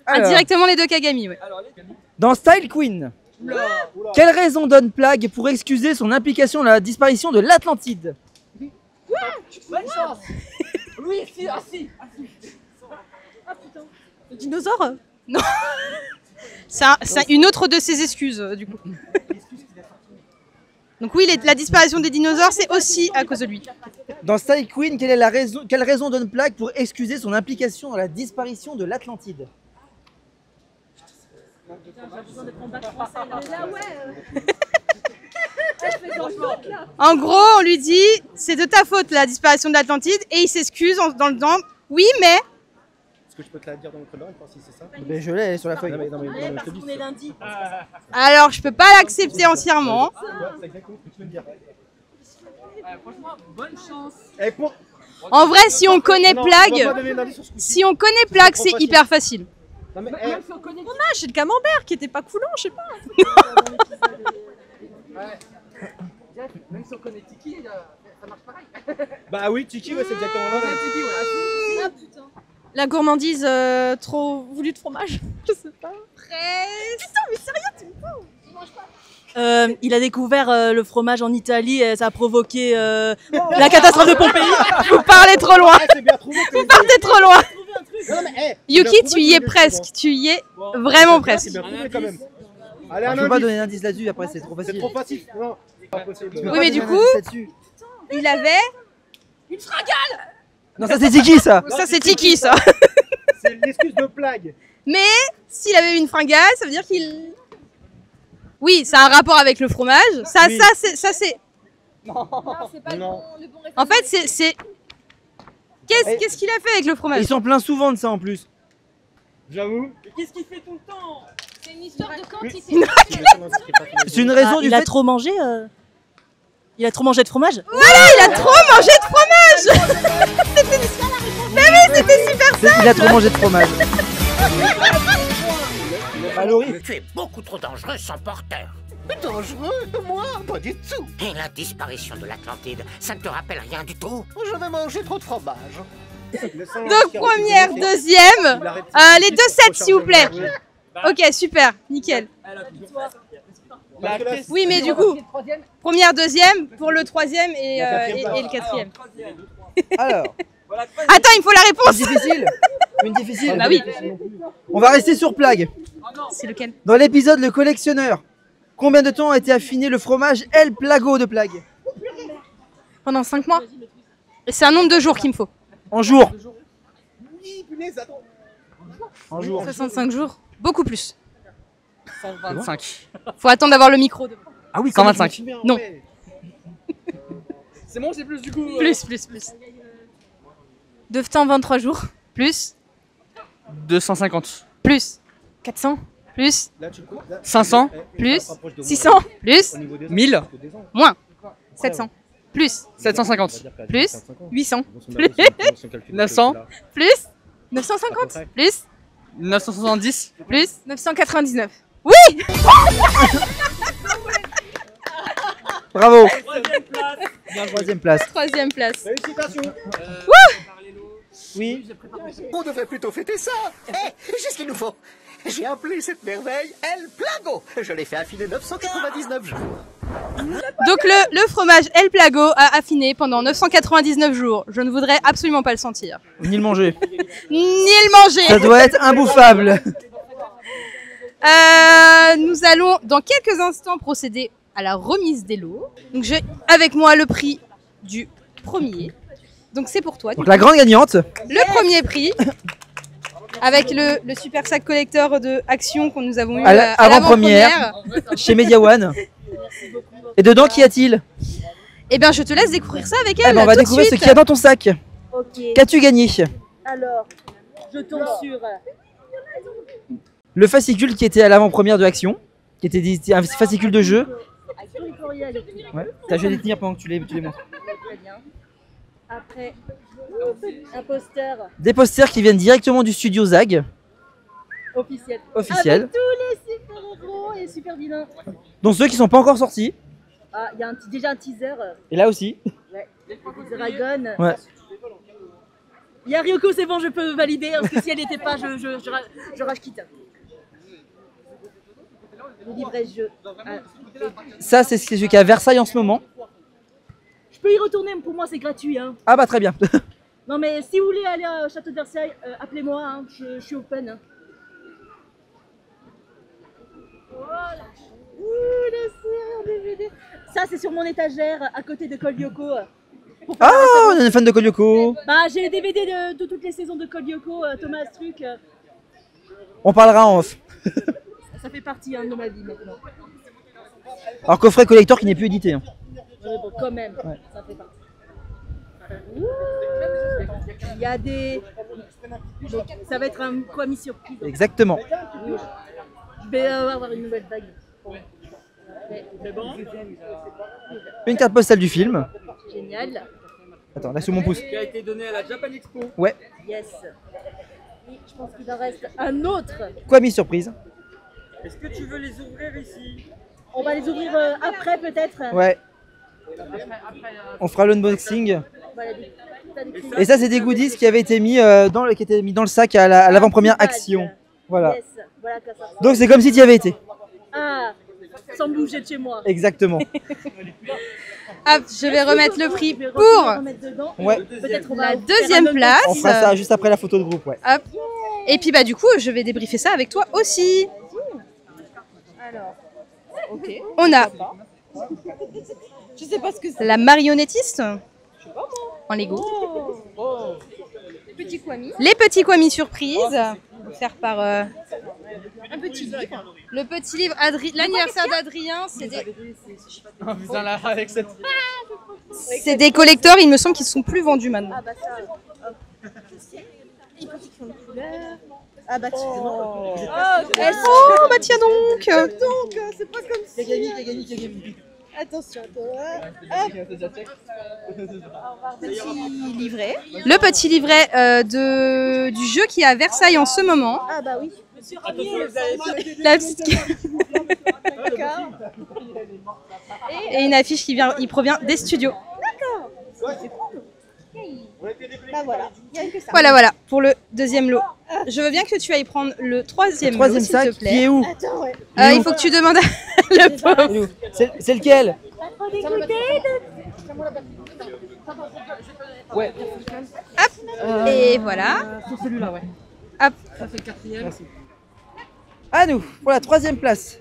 Indirectement, les deux Kagami, ouais. Dans Style Queen, quelle raison donne Plagg pour excuser son implication dans la disparition de l'Atlantide? Bonne chance. Oui, si, ah si. Ah putain. Le dinosaure? Non. C'est une autre de ses excuses, du coup. Donc oui, la disparition des dinosaures, c'est aussi à cause de lui. Dans Style Queen, quelle raison donne Plagg pour excuser son implication dans la disparition de l'Atlantide? En gros, on lui dit, c'est de ta faute la disparition de l'Atlantide, et il s'excuse dans le temps. Oui, mais... Est-ce que je peux te la dire dans votre langue, si c'est ça? Mais je l'ai, elle est sur la feuille. Alors, je peux pas l'accepter entièrement. C'est exactement ce que tu veux me dire. Franchement, bonne chance. En vrai, si on connaît Plagg, c'est hyper facile. Même si on connaît fromage, c'est le camembert qui était pas coulant, je sais pas. Même si on connaît Tiki, ça marche pareil. Bah oui, Tiki, ouais, c'est exactement là. Ah putain. La gourmandise trop voulue de fromage. Je sais pas. Putain, mais sérieux, tu me fous. Je mange pas. Il a découvert le fromage en Italie et ça a provoqué la catastrophe de Pompéi. Vous parlez trop loin. Vous partez trop loin. Yuki, tu y es presque. Tu y es vraiment presque. C'est bien trouvé quand même. Allez, je peux pas donner un indice là-dessus, après c'est trop facile. C'est trop facile. Non, c'est pas possible. Oui, mais du coup, il avait... Une fringale. Non, ça c'est Tiki, ça. Ça c'est Tiki, ça. C'est l'excuse de Plagg. Mais s'il avait eu une fringale, ça veut dire qu'il... Oui, ça a un rapport avec le fromage. Ça c'est... Non, c'est pas le bon référent. En fait, c'est... Qu'est-ce qu'il a fait avec le fromage? Ils s'en plaignent souvent de ça en plus. J'avoue. Mais qu'est-ce qu'il fait tout le temps? C'est une histoire de quantité. C'est une raison du Il fait... a trop mangé Il a trop mangé de fromage? Voilà, il a trop mangé de fromage. Mais oui, c'était super simple. Il a trop mangé de fromage. Tu es beaucoup trop dangereux sans porteur. Dangereux? Moi? Pas du tout. Et la disparition de l'Atlantide, ça ne te rappelle rien du tout? Je vais manger trop de fromage. Donc première, deuxième, les 2-7 s'il vous plaît. Ok, super, nickel. Oui, mais du coup, première, deuxième pour le troisième et le quatrième. Alors, attends, il me faut la réponse. Une difficile. Bah oui. On va rester sur Plagg. C'est lequel? Dans l'épisode Le Collectionneur, combien de temps a été affiné le fromage El Plago de Plagg? Pendant 5 mois. Et c'est un nombre de jours qu'il me faut. En jours. Oui, punaise, attends. En jours. 65 jours. Beaucoup plus. 125. Faut attendre d'avoir le micro. Ah oui, 125. Non. C'est bon, c'est plus du coup. Plus. 223 jours. Plus. 250. Plus. 400. Plus. 500. Plus. 600. Plus. 1000. Moins. 700. Plus. 750. Plus. 800. Plus. 900. Plus. 950. Plus. 970. Plus. 999. Oui. Bravo. Troisième place. Troisième place. Félicitations. Oui. On devrait plutôt fêter ça. J'ai ce qu'il nous faut. J'ai appelé cette merveille El Plago. Je l'ai fait affiner 999 jours. Donc le fromage El Plago a affiné pendant 999 jours. Je ne voudrais absolument pas le sentir. Ni le manger. Ni le manger. Ça doit être imbouffable. Nous allons dans quelques instants procéder à la remise des lots. Donc j'ai avec moi le prix du premier. Donc c'est pour toi. Donc la grande gagnante. Le premier prix. Avec le super sac collector de Action que nous avons eu à l'avant-première chez Media One. Et dedans, qu'y a-t-il? Eh bien, je te laisse découvrir ça avec elle. On va découvrir ce qu'il y a dans ton sac. Ok. Qu'as-tu gagné? Alors, je tombe sur... Le fascicule qui était à l'avant-première de Action, qui était un fascicule de jeu. Ouais. Je vais les tenir pendant que tu les montres. Après, un poster Des posters qui viennent directement du studio Zag. officiel. Officiel. Avec tous les super-héros et super vilains. Donc ceux qui sont pas encore sortis. Ah, il y a déjà un teaser. Et là aussi. Ouais. Dragon. Ouais. Il y a Ryoko, c'est bon, je peux valider, parce que si elle n'était pas, je rage quitte. Le livret de jeu. Ah. Ça, c'est celui qui est à Versailles en ce moment. Je peux y retourner, pour moi c'est gratuit. Hein. Ah bah très bien. Non mais si vous voulez aller au château de Versailles, appelez-moi, hein, je suis open. Hein. Voilà. Ouh, la série en DVD. Ça c'est sur mon étagère, à côté de Code Lyoko. Ah, on est fan de Code Lyoko. Bah j'ai les DVD de toutes les saisons de Code Lyoko, Thomas Truc. On parlera en off. Ça fait partie hein, de ma vie maintenant. Alors coffret collector qui n'est plus édité. Hein. Ouais, bon, quand même, ouais. Ça fait partie. Ouh, il y a des... Donc, ça va être un Kwami surprise. Exactement. Oui. Je vais avoir une nouvelle bague. C'est bon. Une carte postale du film. Génial. Attends, là sous mon pouce. Qui a été donné à la Japan Expo. Ouais. Yes. Et je pense qu'il en reste un autre. Kwami surprise. Est-ce que tu veux les ouvrir ici? On va les ouvrir après peut-être. Ouais. On fera l'unboxing. Voilà, et ça, c'est des goodies qui avaient été mis, dans le sac à l'avant-première action. Voilà. Yes. Voilà ça. Donc c'est comme si tu y avais été. Ah, sans bouger de chez moi. Exactement. Hop, je vais remettre le prix pour ouais. la deuxième place. On fera ça juste après la photo de groupe. Ouais. Hop. Et puis bah du coup, je vais débriefer ça avec toi aussi. Alors, ok. On a je sais pas ce que c'est. La marionnettiste en Lego. Oh. Petit Kwami. Les petits Kwami surprises, offerts par un petit livre. Le petit livre, l'anniversaire d'Adrien, c'est des collecteurs, il me semble qu'ils ne sont plus vendus maintenant. Ah bah ça, hop. Ah bah tiens donc. Oh bah tiens donc. C'est pas comme ça. Qui a gagné. Attention, toi. Petit livret. Le petit livret du jeu qui est à Versailles en ce moment. Ah bah oui. La petite... Et une affiche qui provient des studios. D'accord. Bah voilà. Il y a que ça. Voilà pour le deuxième lot. Je veux bien que tu ailles prendre le troisième lot, s'il sac te plaît. Qui est où? Attends, ouais. Il faut que tu demandes à le pauvre. C'est lequel? Ouais. Hop. Et voilà. C'est celui-là, ouais. Hop. Ça c'est le quatrième. Merci. À nous, pour la troisième place.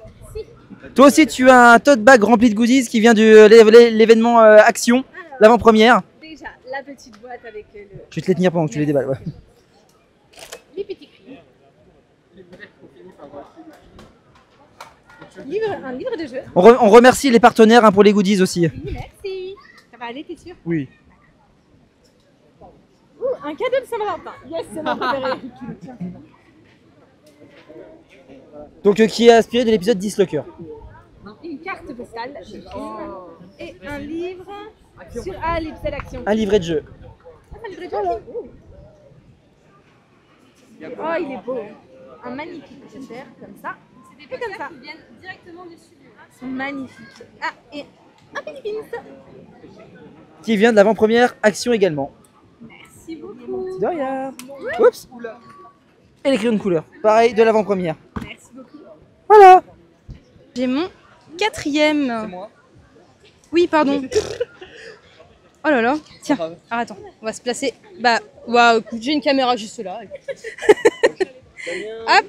Toi aussi, tu as un tote bag rempli de goodies qui vient de l'événement Action, l'avant-première. Déjà, la petite boîte avec le... Je vais te les tenir pendant que tu les déballes. Ouais. Les petits cris. Un livre de jeu. On remercie les partenaires hein, pour les goodies aussi. Oui, merci. Ça va aller, t'es sûr? Oui. Un cadeau de Saint-Valentin. Yes, c'est mon préféré. Donc qui est inspiré de l'épisode Dislocker. Une carte postale de film et un livre sur l'épisode Action. Un livret de jeu. Un livret de jeu. Oh, il est beau. Un magnifique poster comme ça. C'est des posters qui viennent directement du studio. Ils sont magnifiques. Ah, et un petit pins. Qui vient de l'avant-première Action également. Merci beaucoup. De rien. Oups. Et les crayons de couleur. Pareil de l'avant-première. Merci beaucoup. Voilà. J'ai mon quatrième. C'est moi. Oui, pardon. Oh là là. Tiens. Alors attends, on va se placer. Bah, waouh, j'ai une caméra juste là. Hop.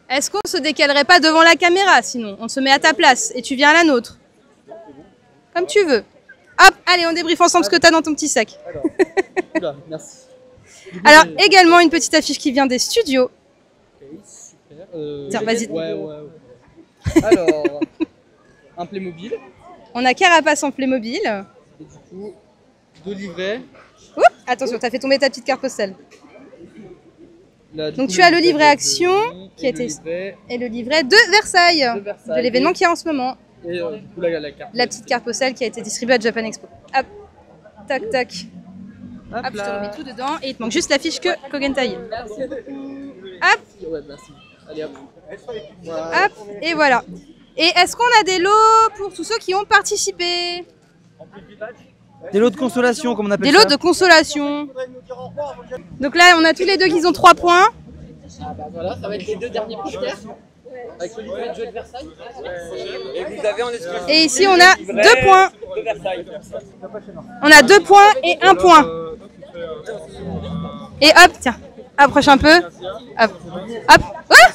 Est-ce qu'on se décalerait pas devant la caméra sinon? On se met à ta place et tu viens à la nôtre. Comme tu veux. Hop, allez, on débriefe ensemble ce que tu as dans ton petit sac. Oula, merci. Alors, également une petite affiche qui vient des studios. Ok, super. Tiens, vas-y. Ouais. Alors, un Playmobil. On a Carapace en Playmobil. Et du coup, 2 livrets. Oups, attention, t'as fait tomber ta petite carte postale. Là, donc coup, tu as le livret Action qui et était livret... et le livret de Versailles, de l'événement qui est en ce moment. Et du coup, la petite carte postale qui a été distribuée à Japan Expo. Hop, tac tac. Hop, je te remets tout dedans et il te manque juste la fiche que Kogentai. Merci beaucoup. Hop. Ouais, merci. Allez hop. Hop, et voilà. Et est-ce qu'on a des lots pour tous ceux qui ont participé? Des lots de consolation, comme on appelle ça. Des lots de consolation. Donc là, on a tous les deux qui ont 3 points. Ah bah voilà, ça va être les 2 derniers posters. Avec celui qui va être joué de Versailles. Et vous avez en exclusivité. Et ici, on a 2 points. De Versailles. On a 2 points et 1 point. Et hop, tiens, approche un peu. Hop, hop. Ah!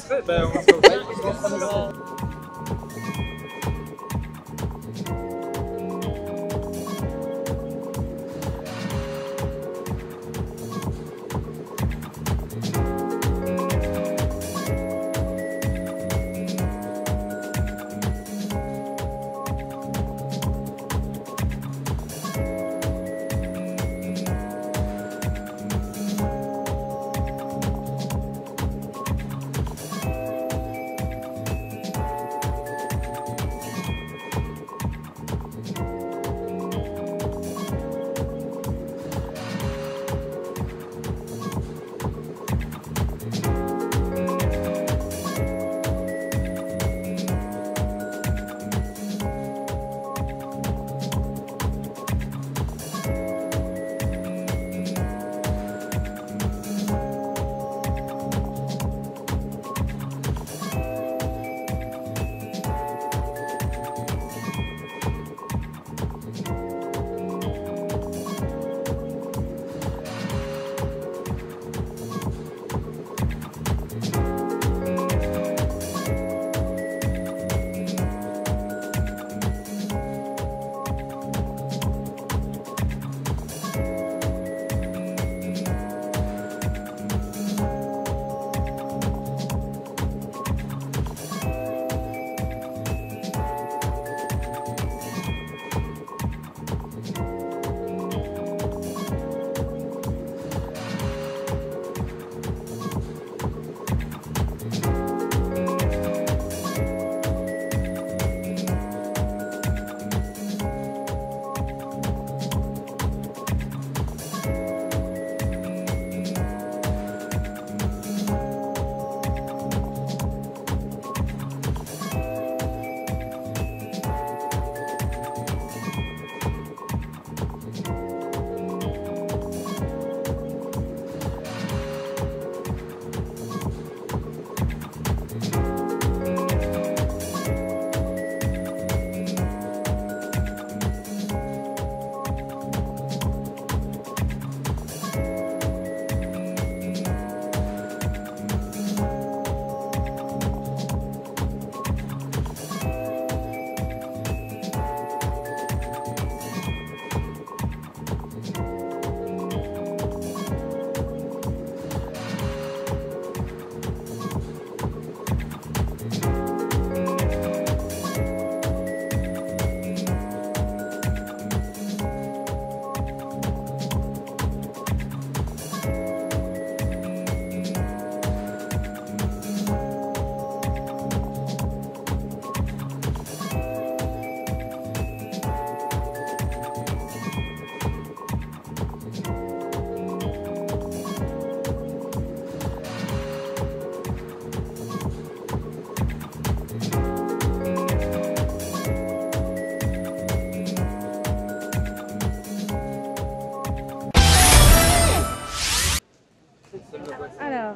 Alors,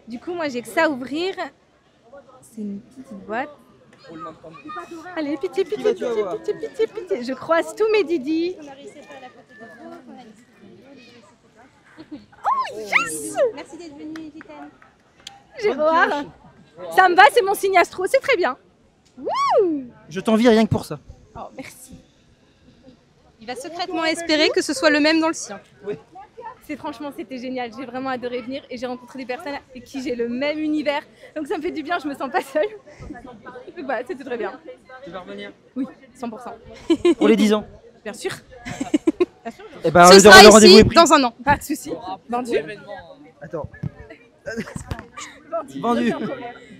du coup, moi j'ai que ça à ouvrir. C'est une petite boîte. Allez, pitié, pitié, pitié, pitié, pitié, pitié. Je croise tous mes didis. Oh, yes! Merci d'être venu, Titane. Gérard. Ça me va, c'est mon signe astro, c'est très bien. Wouh! Je t'envie rien que pour ça. Oh, merci. Il va secrètement espérer que ce soit le même dans le sien. Oui. Franchement, c'était génial. J'ai vraiment adoré venir et j'ai rencontré des personnes avec qui j'ai le même univers. Donc ça me fait du bien, je me sens pas seule. Donc voilà, c'était très bien. Tu vas revenir? Oui, 100%. Pour les 10 ans? Bien sûr. Et ben, ce sera ici dans un an. Pas de soucis. Vendu. Attends. Vendu.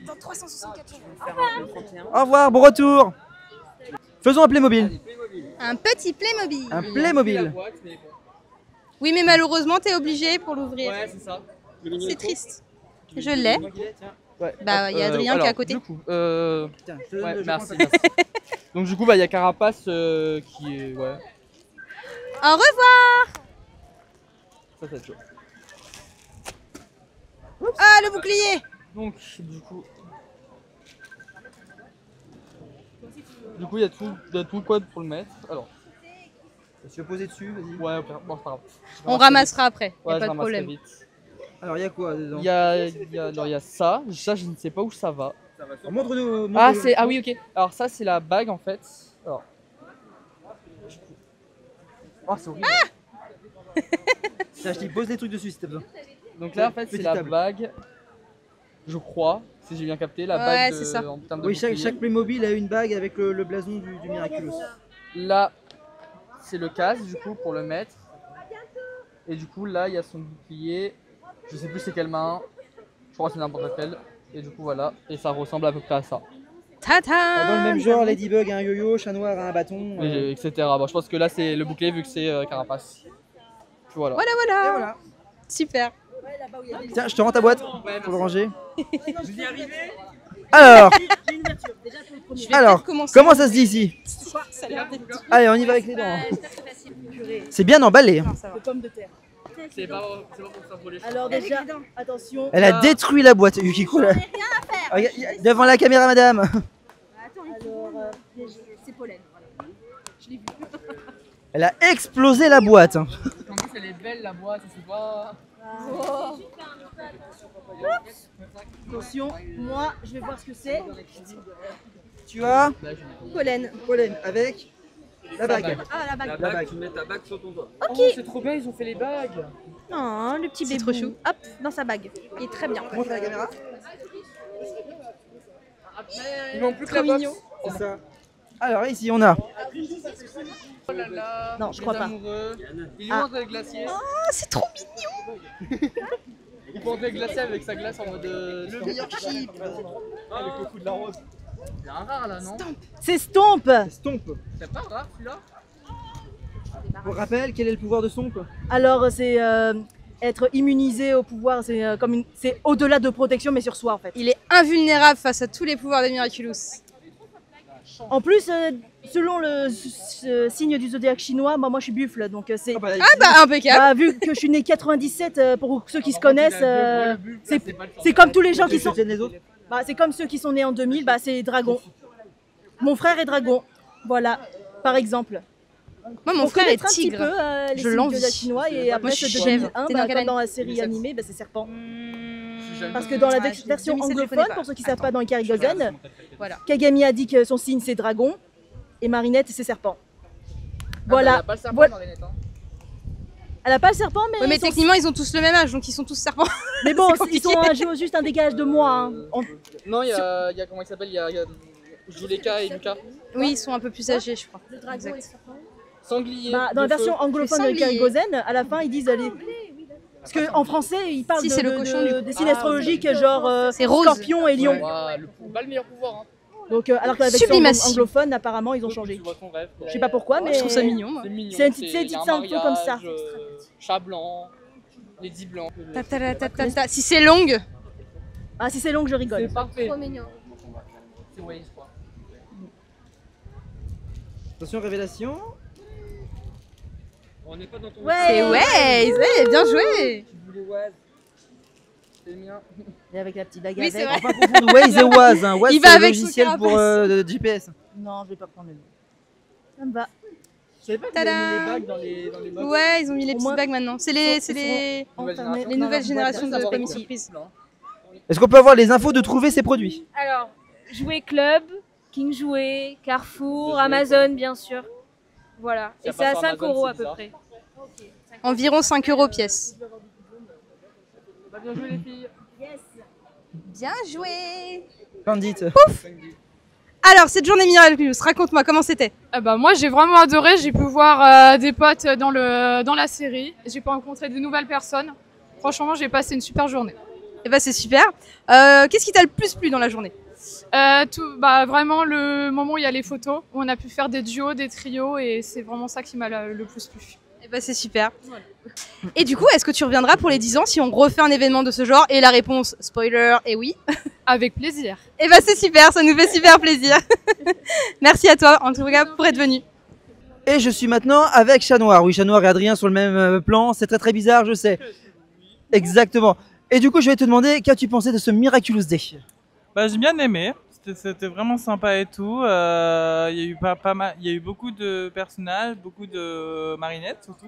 Dans 364 jours. Au revoir, bon retour. Faisons un Playmobil. Un petit Playmobil. Un Playmobil. Oui, mais malheureusement, t'es obligé pour l'ouvrir. Ouais, c'est ça. C'est triste. Je l'ai. Ouais. Bah, il y a Adrien qui est à côté. Du coup, Tiens, je te donne ouais, le merci, point merci. Donc du coup, bah, il y a Carapace qui est... Ouais, Au revoir. ça c'est chaud. Ah, le bouclier. Donc, du coup, il y a tout quoi pour le mettre. Alors, Je vais poser dessus, vas-y. ouais, bon, c'est pas grave. On ramassera après, Ouais, y a je pas de ramasserai problème. vite. Alors, il y a quoi dedans? Il y a ça, je ne sais pas où ça va. Alors, montre-nous. Ah, ah oui, ok. Alors ça, c'est la bague en fait. Alors. Oh, c'est horrible. Tiens, je dis, pose des trucs dessus si t'as besoin. Donc là, en fait, c'est Petite la table. bague. Je crois, si j'ai bien capté, la Ouais, bague c'est ça. en termes de Oui, chaque bouclier. Playmobil a une bague avec le blason du Miraculous. Là, c'est le casque du coup pour le mettre. Et du coup, là, il y a son bouclier. Je sais plus c'est quelle main. Je crois que c'est n'importe laquelle. Et du coup, voilà. Et ça ressemble à peu près à ça. Tata. Dans le même genre, Ladybug a un yo-yo, Chat Noir a un bâton. Et, etc. Bon, je pense que là, c'est le bouclier vu que c'est Carapace. Puis voilà. Voilà, Et voilà. voilà. Super. Tiens, je te rends ta boîte pour le ranger. Vous y arrivez? Alors, Je vais alors peut-être commencer. comment ça se dit ici? Ça a l'air d'être dur. Allez, on y va avec les dents. C'est bien emballé. De pommes de terre. C'est pas pour ça pour les Alors déjà, attention. Elle a détruit la boîte, Yukiko. Là. Regarde, devant la caméra, madame. Alors, c'est pollen. Voilà. Je l'ai vu. Elle a explosé la boîte. En plus, elle est belle la boîte, c'est pas. Oh. Attention, moi, je vais voir ce que c'est. Tu as Pollen. pollen avec la bague. Ah, la bague. La bague, tu mets ta bague sur ton doigt. Ok. Oh, c'est trop bien, ils ont fait les bagues. Non, le petit C'est bébé. trop chou. Hop, dans sa bague. Il est très bien. Montre à la caméra. Ils n'ont plus que Trop la box. mignon. C'est ça. Alors ici on a. Oh là là. Non, je crois pas. Amoureux. Ils Ah. ont un glacier. Oh, c'est trop mignon. Ils vont un glacier avec sa glace en mode. Le meilleur chip. Avec le coup de la rose. Il y a un rare là, non? C'est Stomp. Stomp. C'est pas rare celui-là? Pour rappel, quel est le pouvoir de Stomp? Alors, c'est être immunisé au pouvoir. C'est c'est au-delà de protection, mais sur soi en fait. Il est invulnérable face à tous les pouvoirs de Miraculous. En plus, selon le signe du zodiaque chinois, moi je suis buffle, donc c'est. Ah bah, Ah bah impeccable. Bah, vu que je suis né 97, pour ceux qui se connaissent, c'est comme tous les gens qui sont. les autres. Bah, c'est comme ceux qui sont nés en 2000, bah, c'est dragon. Mon frère est dragon, voilà, par exemple. Moi, mon On frère connaît est un petit tigre. peu les Je signes l'envie. zodiaques chinois et après Moi, je c'est suis de chèvre. 2001, T'es dans quelle comme dans année la série animée, bah, c'est serpent. Jamais Parce que vu. dans la Ah, version 2007, je connais anglophone, pas. pour ceux qui ne savent pas dans Ikari Gozen, Voilà. Kagami a dit que son signe c'est dragon et Marinette c'est serpent. Ah bah, elle Voilà. a pas le serpent, Voilà. Marinette, hein. Elle a pas le serpent, mais. Ouais, mais son- techniquement, ils ont tous le même âge, donc ils sont tous serpents. Mais bon, c'est ils sont juste un dégage de moi. Hein. Non, il y a comment il s'appelle? Il y a Juleka et Lucas. Oui, ils sont un peu plus âgés, je crois. Le dragon Exact. et le serpent. Sanglier. Bah, dans la de version feu. anglophone de Les Ikari sangliers. Gozen, à la fin ils disent les. Parce qu'en français, ils parlent Si, c'est le cochon, du coup. des signes astrologiques, genre C'est rose. scorpion et lion. Ouah, pas le meilleur pouvoir. Hein. Donc, alors que la version Sublimation. anglophone, apparemment, ils ont changé. Tu vois ton rêve, quoi. Je sais pas pourquoi, mais. Je trouve ça mignon, moi. C'est mignon. C'est une il y petite a un info comme ça. mariage, chat blanc, lady blanc. Ta ta ta ta ta ta. Si c'est longue. Ah, si c'est long, je rigole. C'est parfait. Trop mignon. C'est Waze, je crois. Attention, révélation. On n'est pas dans ton. Ouais. C'est ouais, bien joué. Tu voulais Waz. C'est le mien. Et avec la petite bague Oui, c'est avec. vrai. Pas confondre Waze et Waz. Hein. Waz, Il c'est va le avec son logiciel pour carapace. GPS. Non, je vais pas prendre le nom. Ça me va. Je savais pas qu'ils Tada. avaient mis les bagues dans les box. Ouais, ils ont mis les Au petites moins, bagues maintenant. C'est les Enfermés les dans nouvelles leur générations boîte. de Ça va commis être surprise. Est-ce qu'on peut avoir les infos de trouver ces produits? Alors, Jouet Club, King Jouet, Carrefour, Amazon bien sûr. Voilà. Ça Et c'est à passe sur 5 Amazon, € à c'est peu bizarre. près. Environ 5 € pièce. Bah, bien joué les filles. Bien joué. Candide. Alors, cette journée Miraculous, raconte-moi comment c'était. Ah bah moi j'ai vraiment adoré, j'ai pu voir des potes dans la série, j'ai pu rencontrer de nouvelles personnes. Franchement j'ai passé une super journée. Eh ben c'est super. Qu'est-ce qui t'a le plus plu dans la journée? Vraiment le moment où il y a les photos, où on a pu faire des duos, des trios et c'est vraiment ça qui m'a le plus plu. Et bah c'est super. Et du coup, est-ce que tu reviendras pour les 10 ans si on refait un événement de ce genre? Et la réponse, spoiler, est oui. Avec plaisir. Et bah c'est super, ça nous fait super plaisir. Merci à toi en tout cas pour être venu. Et je suis maintenant avec Chat Noir. Oui, Chat Noir et Adrien sur le même plan. C'est très très bizarre, je sais. Exactement. Et du coup, je vais te demander, qu'as-tu pensé de ce Miraculous Day? Bah, j'ai bien aimé. C'était vraiment sympa et tout. Il y a eu pas mal, il y a eu beaucoup de personnages, beaucoup de marinettes surtout,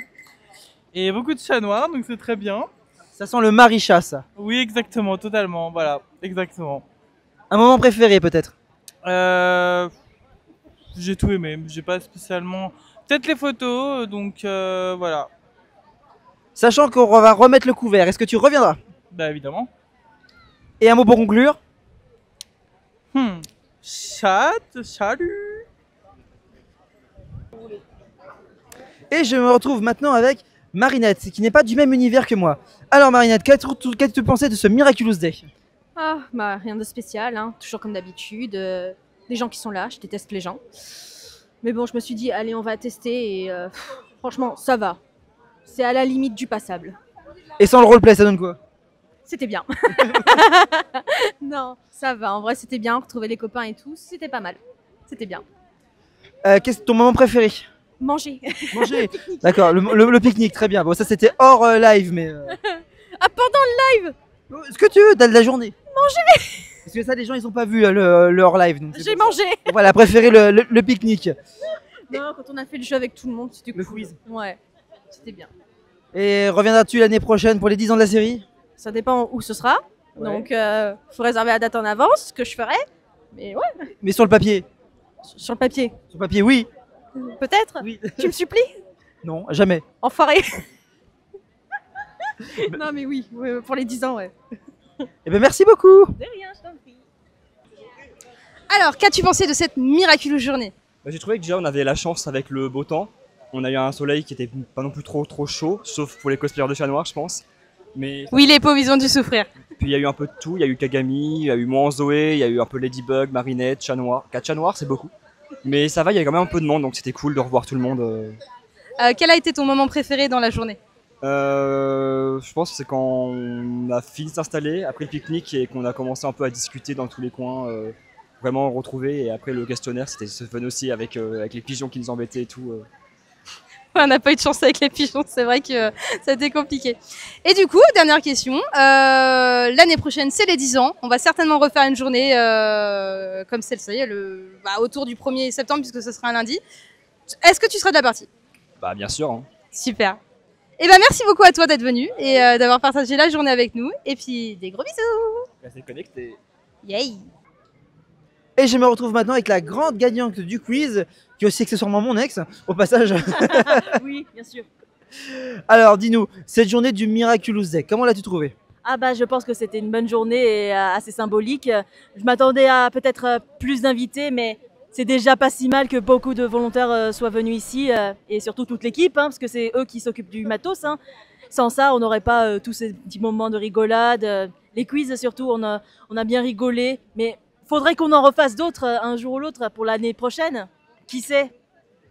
et beaucoup de chats noirs, donc c'est très bien. Ça sent le Maricha, ça. Oui, exactement, totalement. Voilà, exactement. Un moment préféré peut-être? J'ai tout aimé. J'ai pas spécialement. Peut-être les photos, donc voilà. Sachant qu'on va remettre le couvert, est-ce que tu reviendras? Bah évidemment. Et un mot pour conclure? Chat, salut. Et je me retrouve maintenant avec Marinette, qui n'est pas du même univers que moi. Alors Marinette, qu'as-tu pensé de ce Miraculous Day? Ah, bah rien de spécial, hein. Toujours comme d'habitude. Les gens qui sont là, je déteste les gens. Mais bon, je me suis dit, allez, on va tester et franchement, ça va. C'est à la limite du passable. Et sans le roleplay, ça donne quoi? C'était bien. Non, ça va. En vrai, c'était bien. Retrouver les copains et tout, c'était pas mal. C'était bien. Qu'est-ce que ton moment préféré? Manger. Manger. D'accord, le pique-nique, très bien. Bon, ça c'était hors live, mais. Ah, pendant le live. Ce que tu veux, de la journée. Manger. Parce que ça, les gens, ils ont pas vu le hors live. J'ai mangé. Voilà, préféré le pique-nique. Non, quand on a fait le jeu avec tout le monde, c'était cool. Le quiz. Ouais, c'était bien. Et reviendras-tu l'année prochaine pour les 10 ans de la série? Ça dépend où ce sera. Ouais. Donc, faut réserver la date en avance, ce que je ferai. Mais ouais. Mais sur le papier? Sur le papier. Sur le papier, oui. Peut-être. Oui. Tu me supplies? Non, jamais. Enfoiré. Non, mais oui, pour les 10 ans, ouais. Eh ben merci beaucoup. De rien, je t'en prie. Alors, qu'as-tu pensé de cette miraculeuse journée? J'ai trouvé que déjà on avait la chance avec le beau temps. On a eu un soleil qui était pas non plus trop chaud, sauf pour les cosplayers de Chat Noir, je pense. Mais oui, les pauvres, ils ont dû souffrir. Puis il y a eu un peu de tout. Il y a eu Kagami, il y a eu moi en Zoé, il y a eu un peu Ladybug, Marinette, Chat Noir. 4 Chats Noirs, c'est beaucoup. Mais ça va, il y a quand même un peu de monde, donc c'était cool de revoir tout le monde. Quel a été ton moment préféré dans la journée? Je pense que c'est quand on a fini de s'installer, après le pique-nique, et qu'on a commencé un peu à discuter dans tous les coins, vraiment retrouver. Et après le questionnaire, c'était ce fun aussi avec les pigeons qui nous embêtaient et tout. On n'a pas eu de chance avec les pigeons, c'est vrai que ça a été compliqué. Et du coup, dernière question, l'année prochaine c'est les 10 ans, on va certainement refaire une journée comme celle-ci, autour du 1er septembre puisque ce sera un lundi. Est-ce que tu seras de la partie? Bah bien sûr. Hein. Super. Et ben merci beaucoup à toi d'être venu et d'avoir partagé la journée avec nous. Et puis des gros bisous. Restez connectés. Yay. Et je me retrouve maintenant avec la grande gagnante du quiz, qui est aussi accessoirement mon ex, au passage. Oui, bien sûr. Alors dis-nous, cette journée du Miraculous Day, comment l'as-tu trouvée? Ah bah je pense que c'était une bonne journée et assez symbolique. Je m'attendais à peut-être plus d'invités, mais c'est déjà pas si mal que beaucoup de volontaires soient venus ici et surtout toute l'équipe, hein, parce que c'est eux qui s'occupent du matos. Hein. Sans ça, on n'aurait pas tous ces petits moments de rigolade. Les quiz surtout, on a bien rigolé, mais faudrait qu'on en refasse d'autres un jour ou l'autre pour l'année prochaine. Qui sait?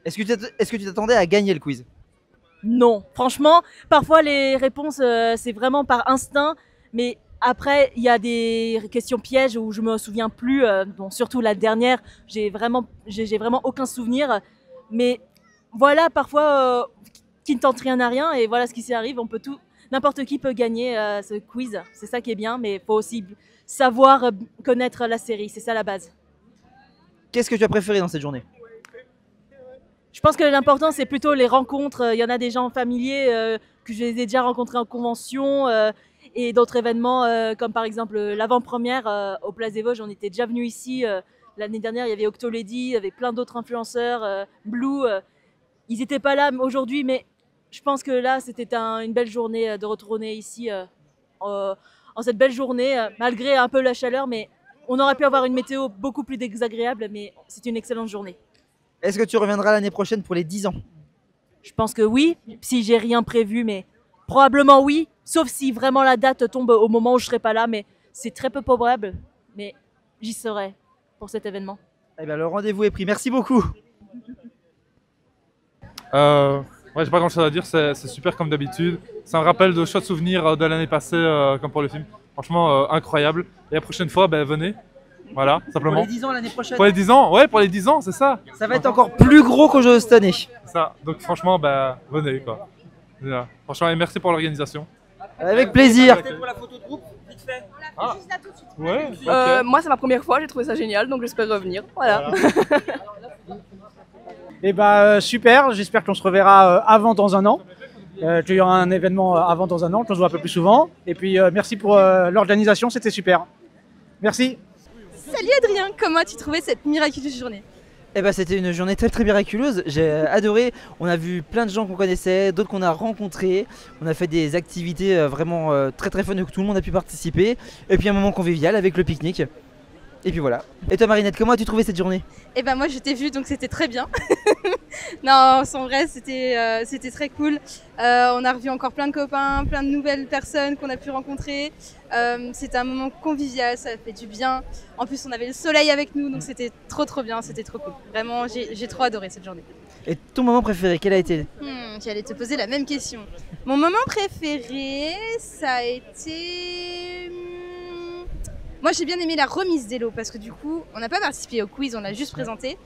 Est-ce que tu t'attendais à gagner le quiz? Non, franchement, parfois les réponses c'est vraiment par instinct, mais après il y a des questions pièges où je me souviens plus, bon, surtout la dernière, j'ai vraiment aucun souvenir, mais voilà, parfois qui ne tente rien à rien et voilà ce qui s'y arrive, n'importe qui peut gagner ce quiz, c'est ça qui est bien, mais il faut aussi savoir connaître la série, c'est ça la base. Qu'est-ce que tu as préféré dans cette journée? Je pense que l'important, c'est plutôt les rencontres. Il y en a des gens familiers que je les ai déjà rencontrés en convention et d'autres événements comme par exemple l'avant-première au Place des Vosges. On était déjà venus ici. L'année dernière, il y avait Octolady, il y avait plein d'autres influenceurs, Blue. Ils n'étaient pas là aujourd'hui, mais je pense que là, c'était une belle journée de retourner ici en cette belle journée, malgré un peu la chaleur. Mais on aurait pu avoir une météo beaucoup plus désagréable, mais c'est une excellente journée. Est-ce que tu reviendras l'année prochaine pour les 10 ans? Je pense que oui, si j'ai rien prévu, mais probablement oui, sauf si vraiment la date tombe au moment où je serai pas là, mais c'est très peu probable, mais j'y serai pour cet événement. Eh bien, le rendez-vous est pris, merci beaucoup. Ouais, j'ai pas grand chose à dire, c'est super comme d'habitude. C'est un rappel de chouettes souvenirs de l'année passée, comme pour le film. Franchement, incroyable. Et la prochaine fois, ben, venez. Voilà, simplement. Pour les 10 ans l'année prochaine. Pour les 10 ans, ouais, pour les 10 ans, c'est ça. Ça va être encore plus gros qu'au jeu cette année. Ça, donc franchement, ben, venez quoi. Voilà. Franchement, et merci pour l'organisation. Avec plaisir. Pour la photo de groupe, vite fait. Ah. Ouais, Moi, c'est ma première fois, j'ai trouvé ça génial, donc j'espère revenir. Voilà. Et bah super, j'espère qu'on se reverra avant dans un an. Qu'il y aura un événement avant dans un an, qu'on se voit un peu plus souvent. Et puis merci pour l'organisation, c'était super. Merci. Salut Adrien, comment as-tu trouvé cette miraculeuse journée? Eh ben, c'était une journée très très miraculeuse, j'ai adoré. On a vu plein de gens qu'on connaissait, d'autres qu'on a rencontrés. On a fait des activités vraiment très très fun où tout le monde a pu participer. Et puis un moment convivial avec le pique-nique. Et puis voilà. Et toi Marinette, comment as-tu trouvé cette journée? Eh ben moi je t'ai vu donc c'était très bien. Non, en vrai c'était très cool. On a revu encore plein de copains, plein de nouvelles personnes qu'on a pu rencontrer. C'était un moment convivial, ça a fait du bien. En plus on avait le soleil avec nous donc c'était trop bien, c'était trop cool. Vraiment j'ai trop adoré cette journée. Et ton moment préféré, quel a été? J'allais te poser la même question. Mon moment préféré, ça a été... Moi j'ai bien aimé la remise des lots parce que du coup on n'a pas participé au quiz, on l'a juste présenté.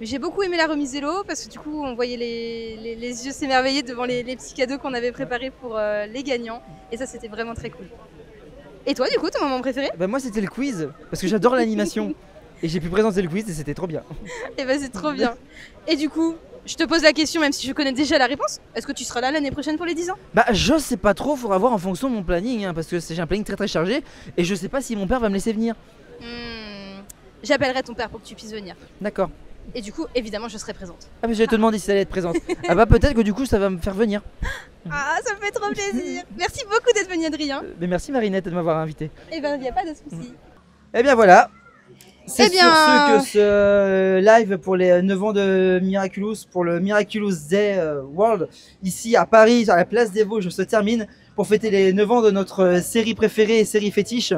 Mais j'ai beaucoup aimé la remise des lots parce que du coup on voyait les yeux s'émerveiller devant les petits cadeaux qu'on avait préparés pour les gagnants. Et ça c'était vraiment très cool. Et toi du coup ton moment préféré? Bah moi c'était le quiz parce que j'adore l'animation. Et j'ai pu présenter le quiz et c'était trop bien. Et bah c'est trop bien. Et du coup je te pose la question même si je connais déjà la réponse. Est-ce que tu seras là l'année prochaine pour les 10 ans? Bah je sais pas trop, faudra voir en fonction de mon planning hein, parce que j'ai un planning très chargé. Et je sais pas si mon père va me laisser venir. J'appellerai ton père pour que tu puisses venir. D'accord. Et du coup évidemment je serai présente. Ah mais je vais te demander si ça allait être présente. Ah bah peut-être que du coup ça va me faire venir. Ah ça me fait trop plaisir. Merci beaucoup d'être venu Adrien. Mais merci Marinette de m'avoir invité. Et ben y a pas de souci. Et bien voilà. C'est Eh bien... sur ce que ce live pour les 9 ans de Miraculous, pour le Miraculous Day World, ici à Paris, à la place des Vosges, se termine pour fêter les 9 ans de notre série préférée et série fétiche.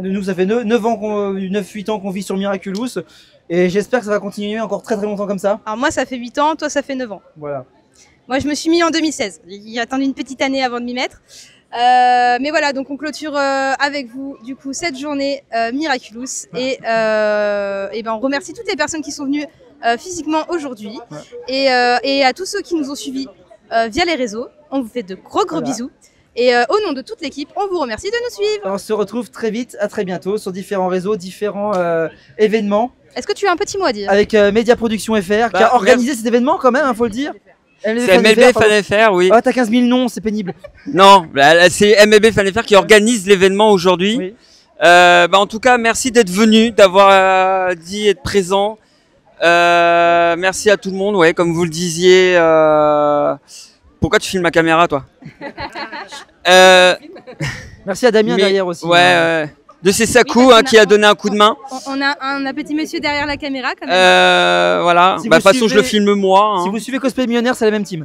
Nous, ça fait 9-8 ans qu'on vit sur Miraculous et j'espère que ça va continuer encore très longtemps comme ça. Alors moi ça fait 8 ans, toi ça fait 9 ans. Voilà. Moi je me suis mis en 2016, j'ai attendu une petite année avant de m'y mettre. Mais voilà, donc on clôture avec vous du coup cette journée Miraculous et ben on remercie toutes les personnes qui sont venues physiquement aujourd'hui et à tous ceux qui nous ont suivis via les réseaux. On vous fait de gros bisous et au nom de toute l'équipe, on vous remercie de nous suivre. On se retrouve très vite, à très bientôt sur différents réseaux, différents événements. Est-ce que tu as un petit mot à dire? Avec Média Production FR qui a organisé cet événement quand même, faut le dire. C'est MLB Fan FR, oui. Oh, t'as 15 000 noms, c'est pénible. Non, c'est MLB Fan FR qui organise l'événement aujourd'hui. Oui. En tout cas, merci d'être venu, d'avoir dit être présent. Merci à tout le monde, ouais, comme vous le disiez. Pourquoi tu filmes ma caméra, toi? Merci à Damien derrière aussi. Ouais, de Cessaku qui a donné un coup de main. On a un petit monsieur derrière la caméra quand même. Voilà, de toute façon je le filme moi. Hein. Si vous suivez Cosplay Millionnaire, c'est la même team.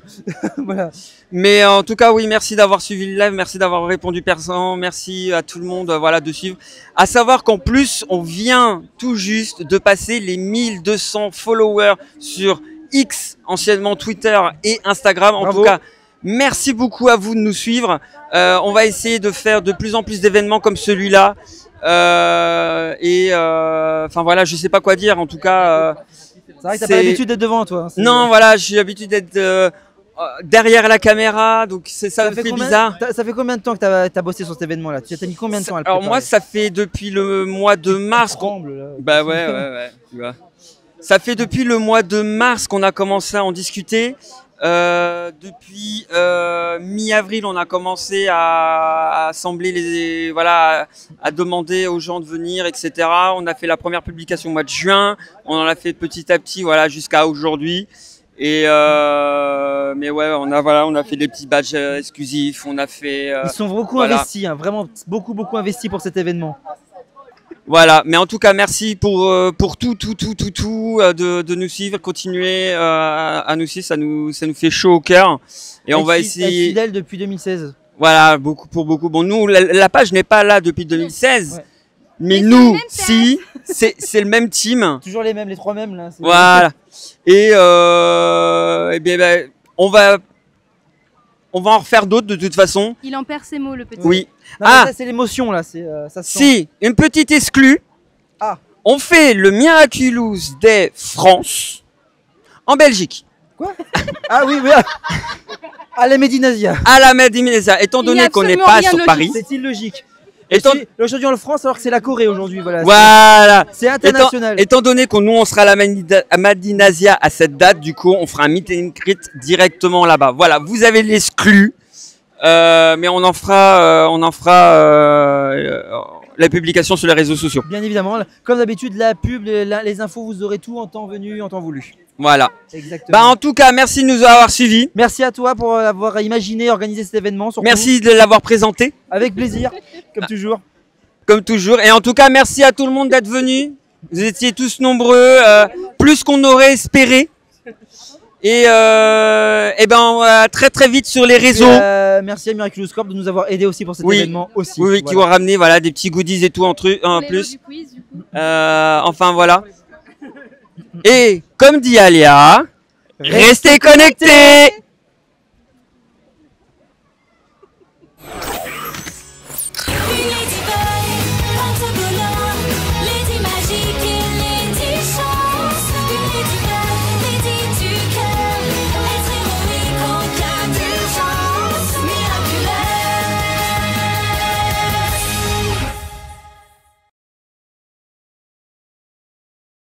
Voilà. Mais en tout cas oui, merci d'avoir suivi le live, merci d'avoir répondu personne, merci à tout le monde voilà, de suivre. À savoir qu'en plus on vient tout juste de passer les 1200 followers sur X, anciennement Twitter et Instagram. En tout cas, merci beaucoup à vous de nous suivre. On va essayer de faire de plus en plus d'événements comme celui-là. Enfin voilà, je sais pas quoi dire. En tout cas, c'est vrai que t'as pas l'habitude d'être devant toi. Non, voilà, j'ai l'habitude d'être derrière la caméra, donc ça me fait bizarre. Ça fait combien de temps que t'as bossé sur cet événement-là? Tu as mis combien de temps à le préparer? Alors moi, ça fait depuis le mois de mars. Bah ouais. Tu vois. Ça fait depuis le mois de mars qu'on a commencé à en discuter. Depuis mi-avril, on a commencé à assembler à demander aux gens de venir, etc. On a fait la première publication au mois de juin. On en a fait petit à petit, voilà, jusqu'à aujourd'hui. Et mais ouais, on a fait des petits badges exclusifs. On a fait. Ils sont beaucoup investis, hein, vraiment beaucoup investis pour cet événement. Voilà, mais en tout cas, merci pour tout de nous suivre, continuer à nous suivre, ça nous fait chaud au cœur. Et on va essayer. Fidèle depuis 2016. Voilà, beaucoup. Bon, nous, la page n'est pas là depuis 2016, mais nous, si, c'est le même team. Toujours les mêmes, les trois mêmes là. Voilà. Et on va en refaire d'autres de toute façon. Il en perd ses mots, le petit. Oui. Non, ça c'est l'émotion là, ça se sent. Si, une petite exclue. Ah. On fait le Miraculous Day France en Belgique. Quoi? Ah oui, oui. À la Médinasia. À la Médinasia, étant donné qu'on n'est pas sur Paris. C'est illogique. Étant... Aujourd'hui en France, alors que c'est la Corée aujourd'hui. Voilà. Voilà. C'est international. Étant donné qu'on nous on sera à la Médinasia à cette date, du coup on fera un meet and greet directement là-bas. Voilà, vous avez l'exclu, mais on en fera la publication sur les réseaux sociaux. Bien évidemment, comme d'habitude, la pub, les infos, vous aurez tout en temps venu, en temps voulu. Voilà. Exactement. Bah en tout cas, merci de nous avoir suivis. Merci à toi pour avoir imaginé, organisé cet événement. Surtout. Merci de l'avoir présenté. Avec plaisir, comme toujours. Comme toujours. Et en tout cas, merci à tout le monde d'être venu. Vous étiez tous nombreux, plus qu'on aurait espéré. Et ben très très vite sur les réseaux. Merci à Miraculous Corp de nous avoir aidés aussi pour cet événement aussi. Oui, qui vont ramener voilà des petits goodies et tout en plus. Enfin voilà. Et comme dit Alia, restez connectés.